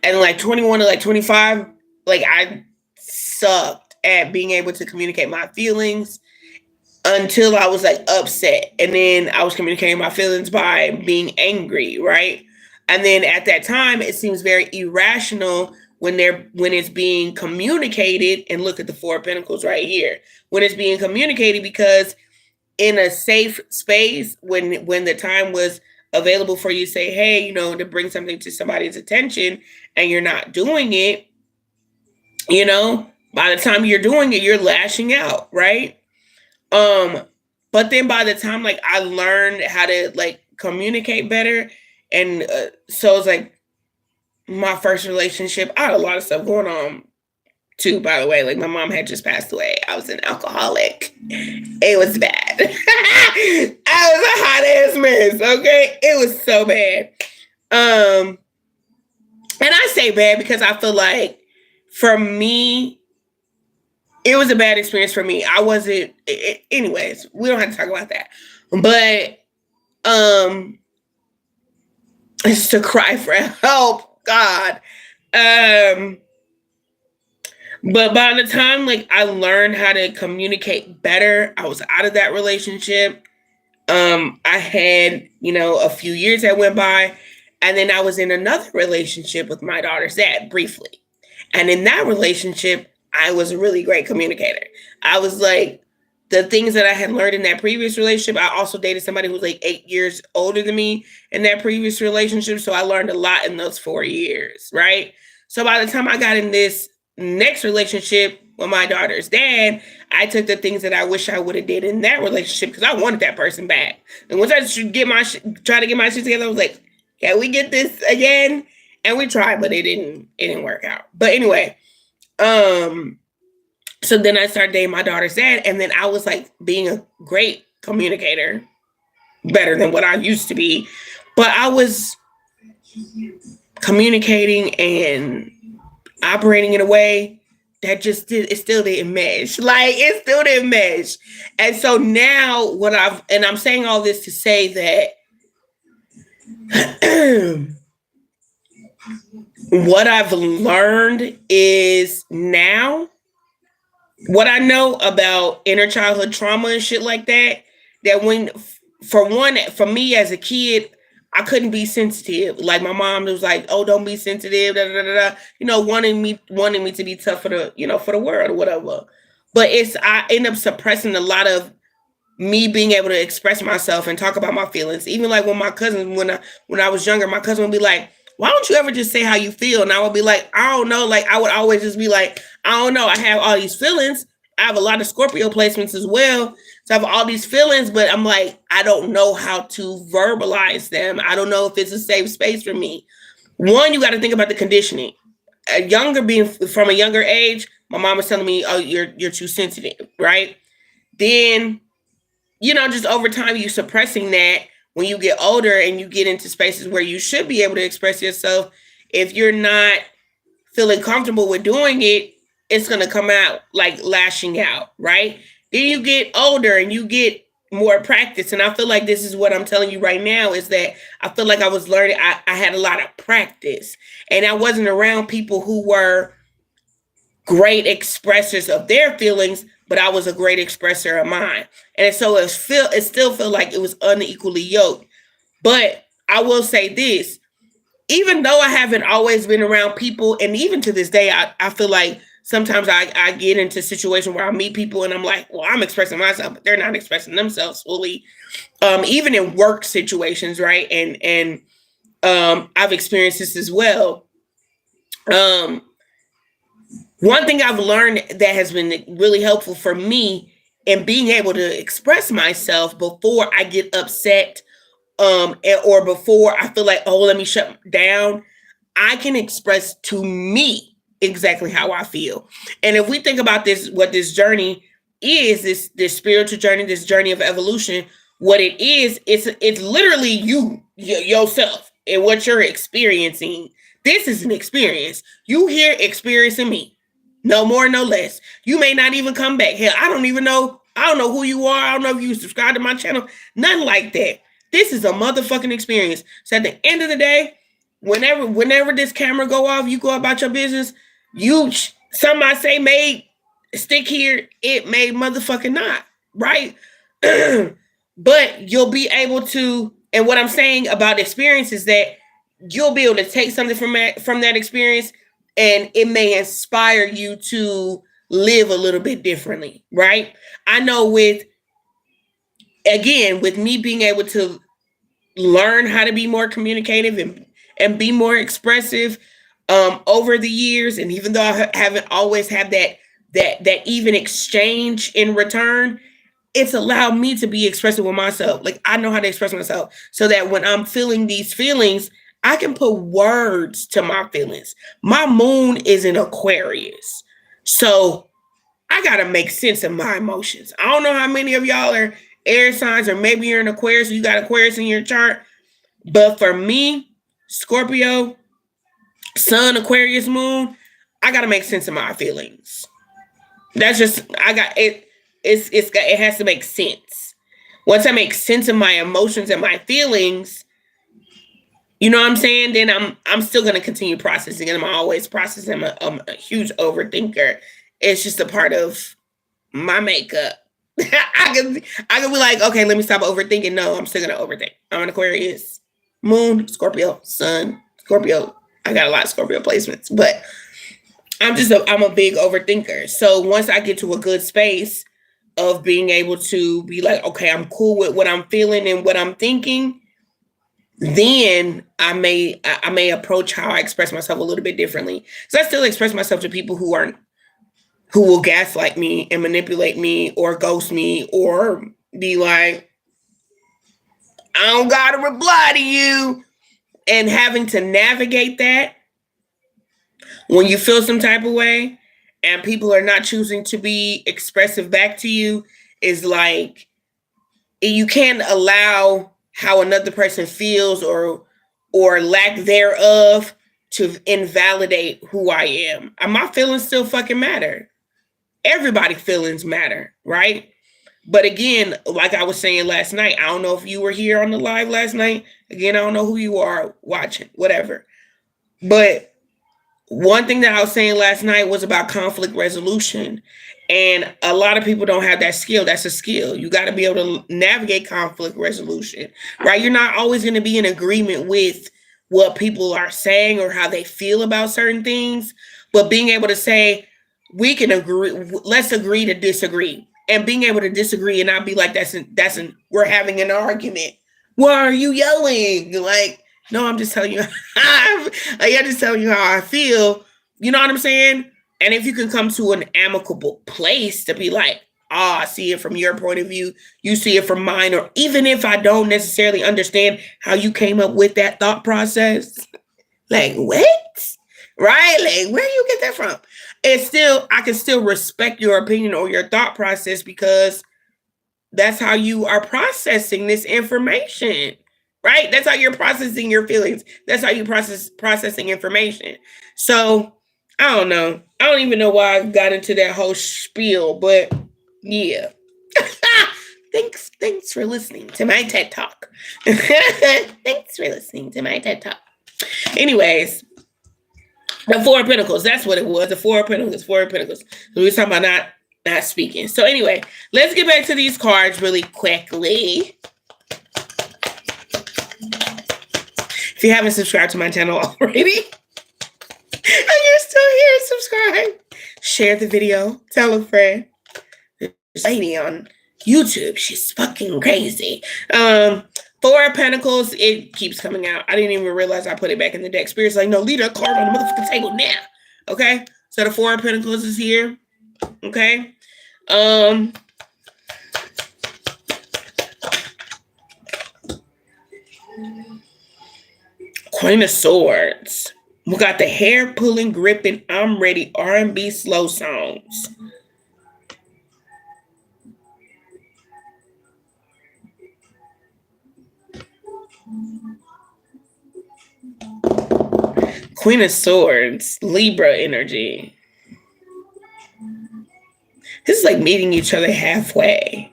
And like 21 to like 25, like I sucked at being able to communicate my feelings until I was like upset. And then I was communicating my feelings by being angry, right? And then at that time, it seems very irrational when it's being communicated. And look at the Four of Pentacles right here. When it's being communicated, because in a safe space, when the time was available for you to say, hey, to bring something to somebody's attention, and you're not doing it, by the time you're doing it, you're lashing out, right? But then by the time like I learned how to like communicate better, and so it's like my first relationship, I had a lot of stuff going on too, by the way. Like my mom had just passed away. I was an alcoholic. It was bad. I was a hot ass mess. Okay. It was so bad. And I say bad because I feel like for me, it was a bad experience for me. I wasn't, anyways, we don't have to talk about that. But, it's to cry for help, God. But by the time like I learned how to communicate better, I was out of that relationship. I had, a few years that went by, and then I was in another relationship with my daughter's dad briefly. And in that relationship, I was a really great communicator. I was like, the things that I had learned in that previous relationship, I also dated somebody who was like 8 years older than me in that previous relationship. So I learned a lot in those 4 years, right? So by the time I got in this next relationship with my daughter's dad, I took the things that I wish I would have did in that relationship because I wanted that person back. And once I try to get my shit together, I was like, can we get this again? And we tried, but it didn't work out. But anyway, so then I started dating my daughter's dad, and then I was like being a great communicator, better than what I used to be. But I was communicating and operating in a way that it still didn't mesh. Like it still didn't mesh. And so now I'm saying all this to say that what I've learned is now what I know about inner childhood trauma and shit like that, for me as a kid, I couldn't be sensitive. Like my mom was like, "Oh, don't be sensitive," da, da, da, da. Wanting me to be tough for the world or whatever. But I end up suppressing a lot of me being able to express myself and talk about my feelings. Even like when my cousin, when I was younger, my cousin would be like, "Why don't you ever just say how you feel?" And I would be like, "I don't know." Like I would always just be like, "I don't know. I have all these feelings. I have a lot of Scorpio placements as well. So I have all these feelings, but I'm like, I don't know how to verbalize them. I don't know if it's a safe space for me." One, you got to think about the conditioning. From a younger age, my mom was telling me, "Oh, you're too sensitive," right? Then, just over time, you suppressing that. When you get older and you get into spaces where you should be able to express yourself, if you're not feeling comfortable with doing it, it's going to come out like lashing out, right? Then you get older and you get more practice. And I feel like this is what I'm telling you right now is that I feel like I was learning. I had a lot of practice, and I wasn't around people who were great expressors of their feelings, but I was a great expressor of mine. And so it still felt like it was unequally yoked. But I will say this, even though I haven't always been around people, and even to this day, I feel like sometimes I get into situations where I meet people and I'm like, well, I'm expressing myself, but they're not expressing themselves fully. Even in work situations, right? And I've experienced this as well. One thing I've learned that has been really helpful for me in being able to express myself before I get upset, or before I feel like, oh, let me shut down, I can express to me exactly how I feel. And if we think about this, what this journey is, this spiritual journey, this journey of evolution, what it is, it's literally yourself and what you're experiencing. This is an experience. You here experiencing me. No more, no less. You may not even come back. Hell, I don't even know. I don't know who you are. I don't know if you subscribe to my channel. Nothing like that. This is a motherfucking experience. So at the end of the day, whenever this camera go off, you go about your business. Somebody say may stick here, it may motherfucking not, right? But you'll be able to. And what I'm saying about experience is that you'll be able to take something from that experience, and it may inspire you to live a little bit differently, right? I know with me being able to learn how to be more communicative and be more expressive over the years, and even though I haven't always had that even exchange in return, it's allowed me to be expressive with myself. Like, I know how to express myself so that when I'm feeling these feelings, I can put words to my feelings. My moon is in Aquarius. So I got to make sense of my emotions. I don't know how many of y'all are air signs, or maybe you're an Aquarius, you got Aquarius in your chart. But for me, Scorpio, Sun, Aquarius, Moon, I got to make sense of my feelings. That's just, I got it. It has to make sense. Once I make sense of my emotions and my feelings, you know what I'm saying? Then I'm still gonna continue processing, and I'm always processing. I'm a huge overthinker. It's just a part of my makeup. I can be like, okay, let me stop overthinking. No, I'm still gonna overthink. I'm an Aquarius, Moon, Scorpio, Sun, Scorpio. I got a lot of Scorpio placements, but I'm a big overthinker. So once I get to a good space of being able to be like, okay, I'm cool with what I'm feeling and what I'm thinking, then I may approach how I express myself a little bit differently. So I still express myself to people who will gaslight me and manipulate me or ghost me or be like, I don't gotta reply to you. And having to navigate that when you feel some type of way and people are not choosing to be expressive back to you is like, you can't allow how another person feels or lack thereof to invalidate who I am. My feelings still fucking matter. Everybody's feelings matter, right? But again, like I was saying last night, I don't know if you were here on the live last night. Again, I don't know who you are watching, whatever. But one thing that I was saying last night was about conflict resolution. And a lot of people don't have that skill. That's a skill. You got to be able to navigate conflict resolution, right? You're not always going to be in agreement with what people are saying or how they feel about certain things. But being able to say, we can agree, let's agree to disagree. And being able to disagree and not be like, we're having an argument. Why are you yelling? Like, no, I'm just telling you. I'm just telling you how I feel. You know what I'm saying? And if you can come to an amicable place to be like, I see it from your point of view, you see it from mine, or even if I don't necessarily understand how you came up with that thought process, like, what? Right? Like, where do you get that from? I can still respect your opinion or your thought process because that's how you are processing this information, right? That's how you're processing your feelings. That's how you processing information. So I don't know. I don't even know why I got into that whole spiel, but yeah. Thanks for listening to my TED Talk. Thanks for listening to my TED Talk. Anyways, the Four of Pentacles, that's what it was. The Four of Pentacles. We were talking about not speaking. So anyway, let's get back to these cards really quickly. If you haven't subscribed to my channel already, and you're still here, subscribe. Share the video. Tell a friend. This lady on YouTube, she's fucking crazy. Four of Pentacles, it keeps coming out. I didn't even realize I put it back in the deck. Spirit's like, no, leave that card on the motherfucking table now. Okay? So the Four of Pentacles is here. Okay? Queen of Swords. We got the hair pulling, gripping, I'm ready R&B slow songs. Queen of Swords, Libra energy. This is like meeting each other halfway.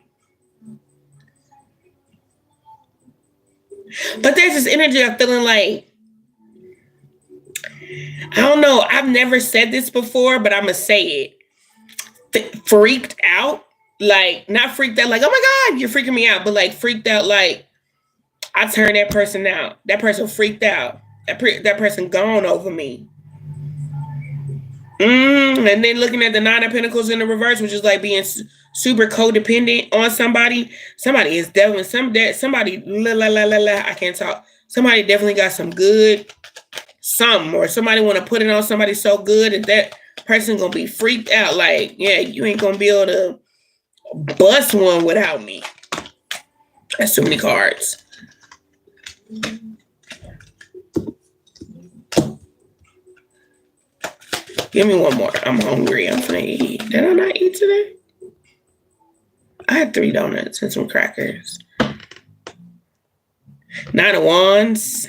But there's this energy of feeling like, I don't know, I've never said this before, but I'm going to say it. Freaked out. Like, not freaked out like, oh my God, you're freaking me out. But like freaked out like, I turned that person out. That person freaked out. That person gone over me. And then looking at the Nine of Pentacles in the reverse, which is like being super codependent on somebody. Somebody is definitely somebody. I can't talk. Somebody definitely got some good something, or somebody want to put it on somebody so good that person gonna be freaked out. Like, yeah, you ain't gonna be able to bust one without me. That's too many cards. Give me one more. I'm hungry. I'm gonna eat. Did I not eat today? I had 3 donuts and some crackers. 9 of Wands.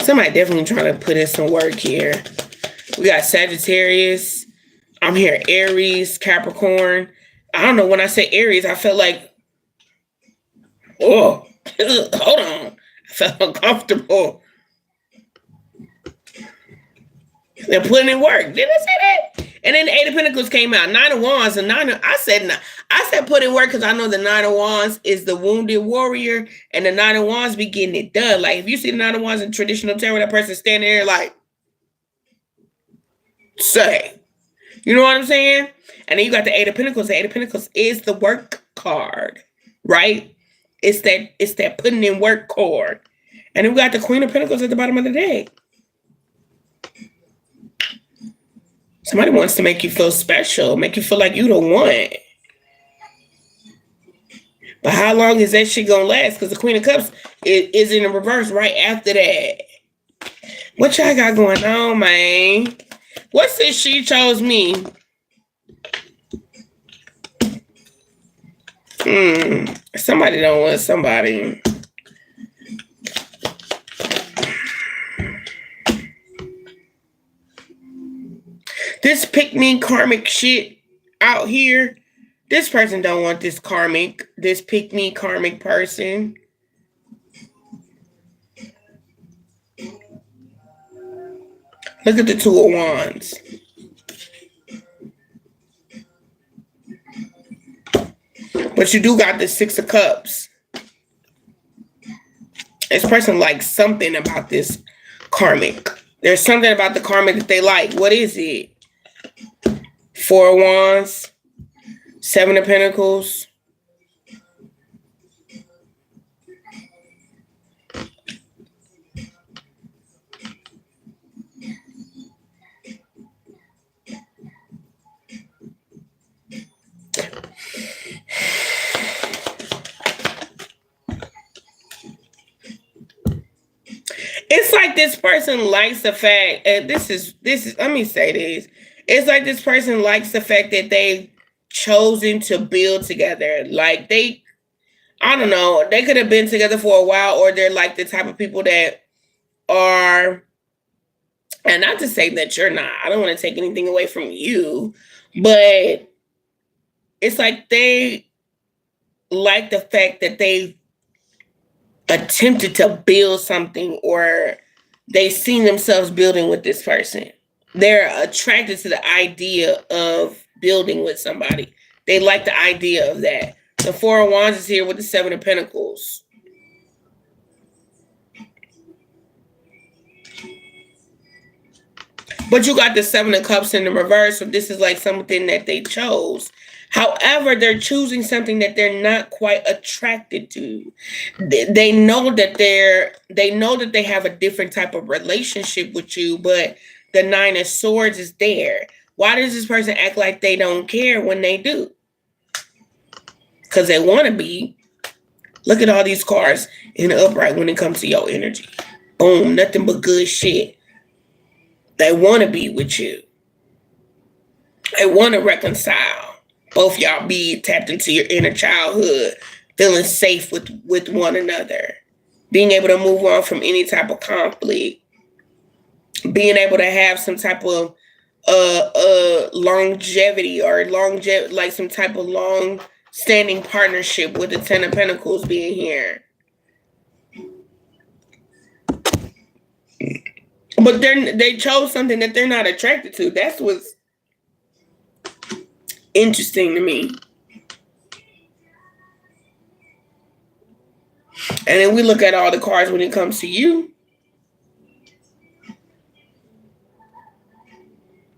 Somebody definitely trying to put in some work here. We got Sagittarius. I'm here Aries, Capricorn. I don't know. When I say Aries, I felt like, oh, hold on. I felt uncomfortable. They're putting in work. Did I say that? And then the 8 of Pentacles came out. 9 of Wands and I said put in work because I know the 9 of Wands is the wounded warrior, and the 9 of Wands be getting it done. Like if you see the 9 of Wands in traditional tarot, that person standing there like, say, you know what I'm saying? And then you got the 8 of Pentacles. The 8 of Pentacles is the work card, right? It's that putting in work card. And then we got the Queen of Pentacles at the bottom of the deck. Somebody wants to make you feel special, make you feel like you the one. But how long is that shit gonna last? Because the Queen of Cups is in the reverse right after that. What y'all got going on, man? What's this she chose me? Somebody don't want somebody. This pick-me karmic shit out here. This person don't want this pick-me karmic person. Look at the 2 of Wands. But you do got the 6 of Cups. This person likes something about this karmic. There's something about the karmic that they like. What is it? 4 of Wands, 7 of Pentacles. It's like this person likes the fact, and this is, let me say this. It's like this person likes the fact that they've chosen to build together. Like I don't know, they could have been together for a while, or they're like the type of people that are, and not to say that you're not, I don't want to take anything away from you, but it's like they like the fact that they attempted to build something, or they seen themselves building with this person. They're attracted to the idea of building with somebody. They like the idea of that. The 4 of Wands is here with the 7 of Pentacles. But you got the 7 of Cups in the reverse, so this is like something that they chose. However, they're choosing something that they're not quite attracted to. They know that they have a different type of relationship with you, but the 9 of Swords is there. Why does this person act like they don't care when they do? Because they want to be. Look at all these cards in the upright when it comes to your energy. Boom, nothing but good shit. They want to be with you. They want to reconcile. Both y'all be tapped into your inner childhood, feeling safe with one another, being able to move on from any type of conflict, being able to have some type of longevity or like some type of long standing partnership with the Ten of Pentacles being here. But they chose something that they're not attracted to. That's what's interesting to me. And then we look at all the cards when it comes to you.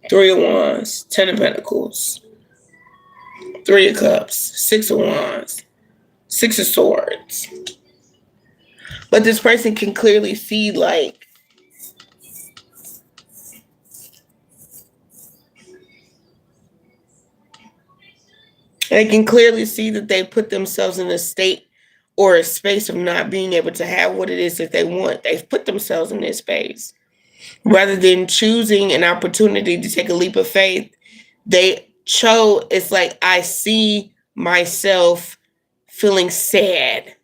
3 of Wands, 10 of Pentacles, 3 of Cups, 6 of Wands, 6 of Swords. But this person can clearly see, like, they can clearly see that they put themselves in a state or a space of not being able to have what it is that they want. They've put themselves in this space. Rather than choosing an opportunity to take a leap of faith, they chose, it's like, I see myself feeling sad.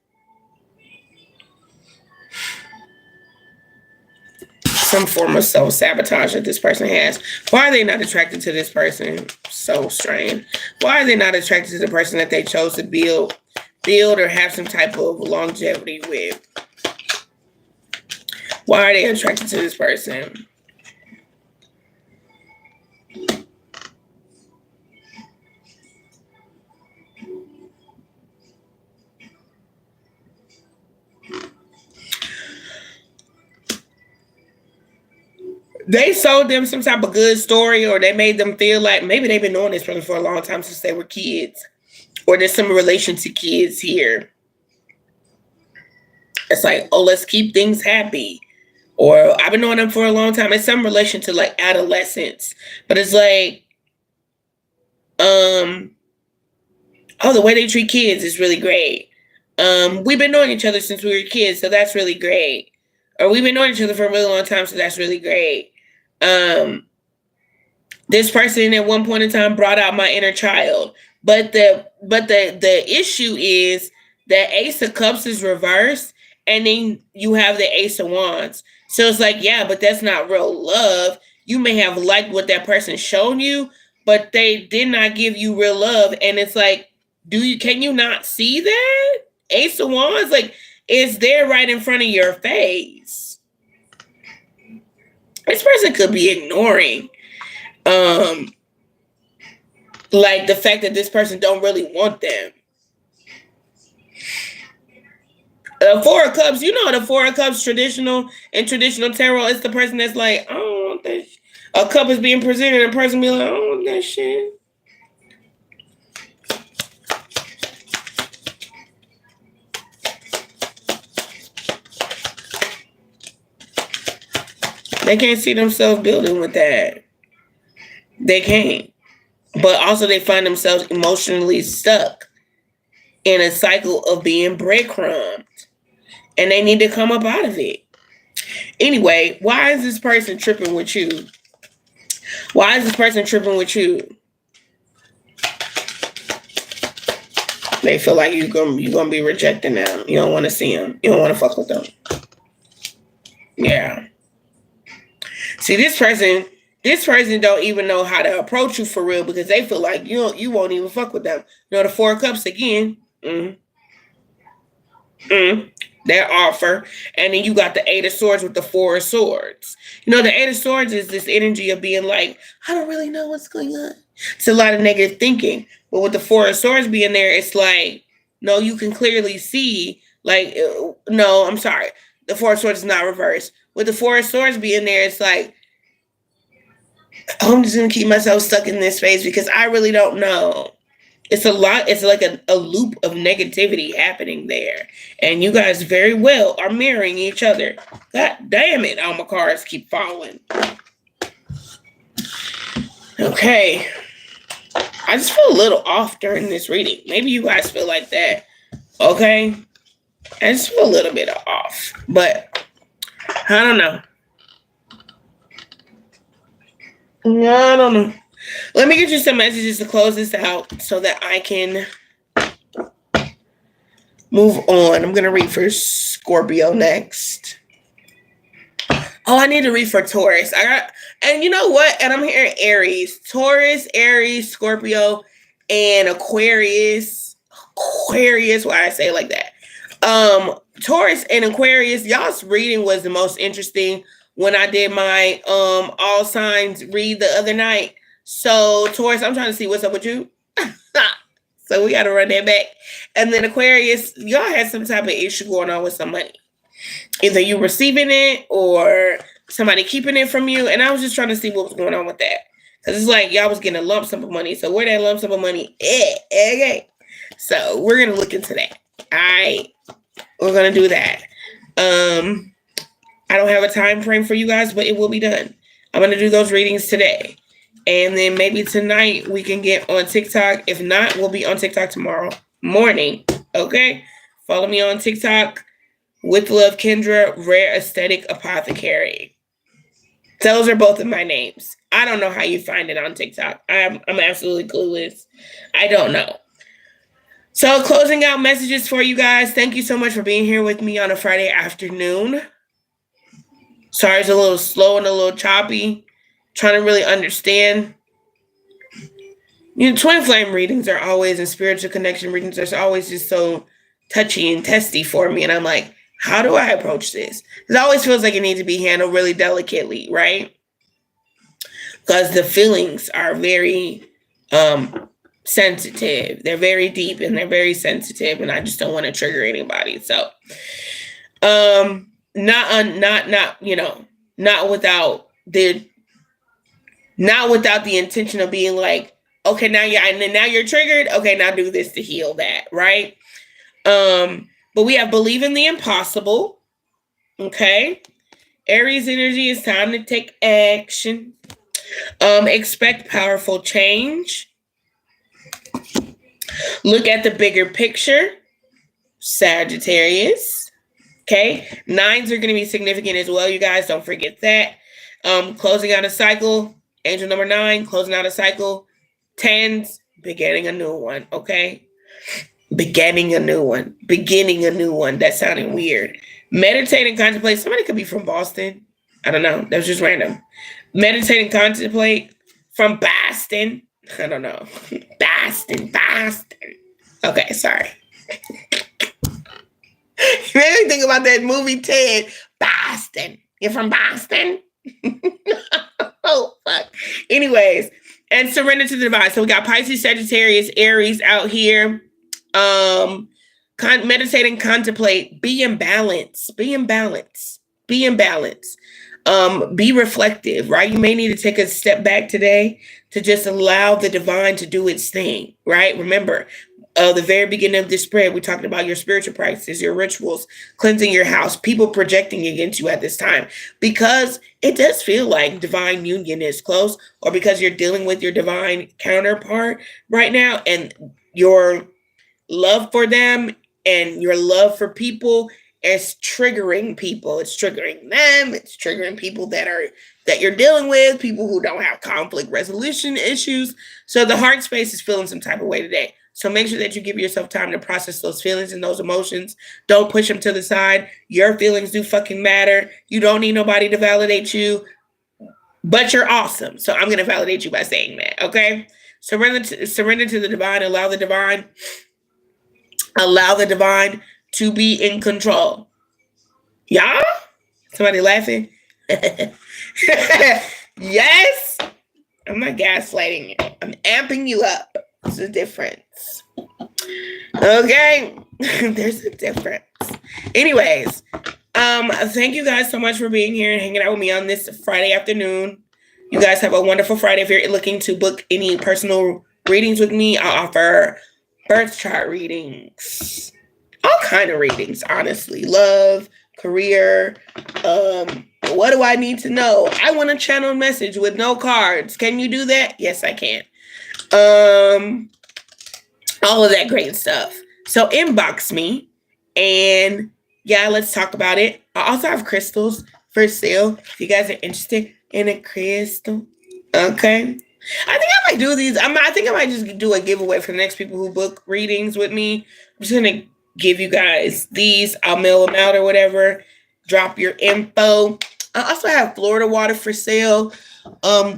Some form of self-sabotage that this person has. Why are they not attracted to this person? So strange. Why are they not attracted to the person that they chose to build or have some type of longevity with? Why are they attracted to this person? They sold them some type of good story, or they made them feel like maybe they've been knowing this person for a long time since they were kids, or there's some relation to kids here. It's like, oh, let's keep things happy. Or I've been knowing them for a long time. It's some relation to like adolescence. But it's like, oh, the way they treat kids is really great. We've been knowing each other since we were kids, so that's really great. Or we've been knowing each other for a really long time, so that's really great. This person at one point in time brought out my inner child. But the issue is that Ace of Cups is reversed, and then you have the Ace of Wands. So it's like, yeah, but that's not real love. You may have liked what that person shown you, but they did not give you real love. And it's like, can you not see that? Ace of Wands, like, it's there right in front of your face. This person could be ignoring like the fact that this person don't really want them. Four of Cups, you know, the Four of Cups traditional tarot, it's the person that's like, I don't want that. A cup is being presented, and a person be like, I don't want that shit. They can't see themselves building with that. They can't. But also they find themselves emotionally stuck in a cycle of being breadcrumbed. And they need to come up out of it. Anyway, why is this person tripping with you? Why is this person tripping with you? They feel like you're gonna be rejecting them. You don't want to see them. You don't want to fuck with them. Yeah. See, this person don't even know how to approach you for real, because they feel like you won't even fuck with them. You know, the Four of Cups again. Their offer. And then you got the Eight of Swords with the Four of Swords. You know, the Eight of Swords is this energy of being like, I don't really know what's going on. It's a lot of negative thinking. But with the Four of Swords being there, it's like, no, you can clearly see, like, no, I'm sorry. The Four of Swords is not reversed. With the Four of Swords being there, it's like, I'm just going to keep myself stuck in this space because I really don't know. It's a lot. It's like a loop of negativity happening there. And you guys very well are mirroring each other. God damn it. All my cards keep falling. Okay. I just feel a little off during this reading. Maybe you guys feel like that. Okay. I just feel a little bit off. But I don't know. I don't know. Let me get you some messages to close this out so that I can move on. I'm going to read for Scorpio next. Oh, I need to read for Taurus. And you know what? And I'm hearing Aries, Taurus, Aries, Scorpio, and Aquarius. Aquarius, why I say it like that. Taurus and Aquarius, y'all's reading was the most interesting when I did my all signs read the other night. So Taurus, I'm trying to see what's up with you. So we got to run that back. And then Aquarius, y'all had some type of issue going on with some money. Either you receiving it or somebody keeping it from you. And I was just trying to see what was going on with that. Because it's like y'all was getting a lump sum of money. So where that lump sum of money okay. So we're going to look into that. We're going to do that. I don't have a time frame for you guys, but it will be done. I'm going to do those readings today. And then maybe tonight we can get on TikTok. If not, we'll be on TikTok tomorrow morning. Okay? Follow me on TikTok. With Love Kendra, Rare Aesthetic Apothecary. Those are both of my names. I don't know how you find it on TikTok. I'm absolutely clueless. I don't know. So closing out messages for you guys. Thank you so much for being here with me on a Friday afternoon. Sorry, it's a little slow and a little choppy. Trying to really understand. Twin flame readings are always, and spiritual connection readings are always just so touchy and testy for me. And I'm like, how do I approach this? It always feels like it needs to be handled really delicately, right? Because the feelings are very sensitive. They're very deep and they're very sensitive, and I just don't want to trigger anybody. So, not without the intention of being like, okay, now you're triggered. Okay, now do this to heal that, right? But we have believe in the impossible. Okay. Aries energy, is time to take action. Expect powerful change. Look at the bigger picture. Sagittarius. Okay. 9s are going to be significant as well, you guys. Don't forget that. Closing out a cycle. Angel number 9, closing out a cycle. 10s, beginning a new one. Okay. Beginning a new one. That sounded weird. Meditate and contemplate. Somebody could be from Boston. I don't know. That was just random. Meditate and contemplate from Boston. I don't know. Boston. Okay, sorry. You made me think about that movie Ted. Boston. You're from Boston? Oh, fuck. Anyways, and surrender to the divine. So we got Pisces, Sagittarius, Aries out here. Meditate and contemplate. Be in balance. Be reflective, right? You may need to take a step back today to just allow the divine to do its thing, right? Remember, the very beginning of this spread, we talked about your spiritual practices, your rituals, cleansing your house, people projecting against you at this time, because it does feel like divine union is close, or because you're dealing with your divine counterpart right now, and your love for them and your love for people is triggering people. It's triggering them. It's triggering people that you're dealing with, people who don't have conflict resolution issues. So the heart space is feeling some type of way today. So make sure that you give yourself time to process those feelings and those emotions. Don't push them to the side. Your feelings do fucking matter. You don't need nobody to validate you, but you're awesome. So I'm going to validate you by saying that. Okay. Surrender to the divine. Allow the divine to be in control. Y'all? Somebody laughing? Yes. I'm not gaslighting you. I'm amping you up. There's a difference. Okay. There's a difference. Anyways, thank you guys so much for being here and hanging out with me on this Friday afternoon. You guys have a wonderful Friday. If you're looking to book any personal readings with me, I offer birth chart readings. All kind of readings, honestly. Love, career, what do I need to know? I want a channel message with no cards. Can you do that? Yes, I can. All of that great stuff. So inbox me and yeah, let's talk about it. I also have crystals for sale if you guys are interested in a crystal. Okay. I think I might do these. I think I might just do a giveaway for the next people who book readings with me. I'm just going to give you guys these. I'll mail them out or whatever. Drop your info. I also have Florida water for sale.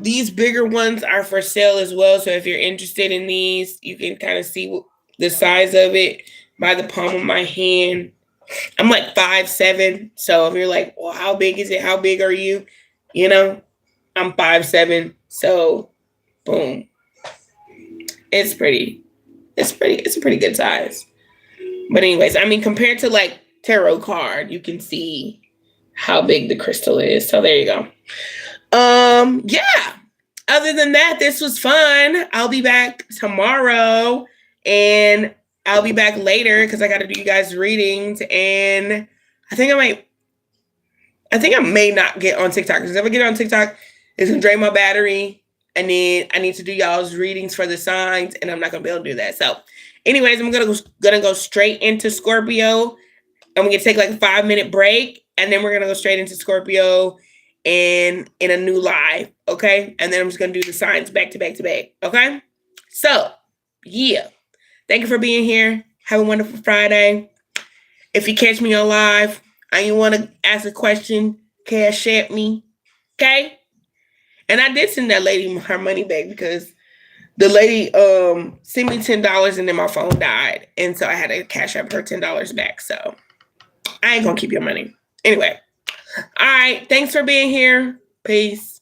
These bigger ones are for sale as well. So if you're interested in these, you can kind of see the size of it by the palm of my hand. I'm like 5'7". So if you're like, well, how big is it? How big are you? You know, I'm 5'7". So boom. It's pretty. It's a pretty good size. But anyways, I mean, compared to like tarot card, you can see how big the crystal is. So there you go. Yeah. Other than that, this was fun. I'll be back tomorrow and I'll be back later because I got to do you guys readings. And I think I may not get on TikTok because if I get on TikTok, it's gonna drain my battery. And then I need to do y'all's readings for the signs, and I'm not gonna be able to do that. So, anyways, I'm gonna go straight into Scorpio. I'm gonna take like a 5-minute break, and then we're gonna go straight into Scorpio and in a new live, okay? And then I'm just gonna do the signs back to back to back, okay? So, yeah. Thank you for being here. Have a wonderful Friday. If you catch me on live and you want to ask a question, cash at me, okay? And I did send that lady her money back because the lady sent me $10 and then my phone died. And so I had to cash up her $10 back. So I ain't gonna keep your money. Anyway. All right. Thanks for being here. Peace.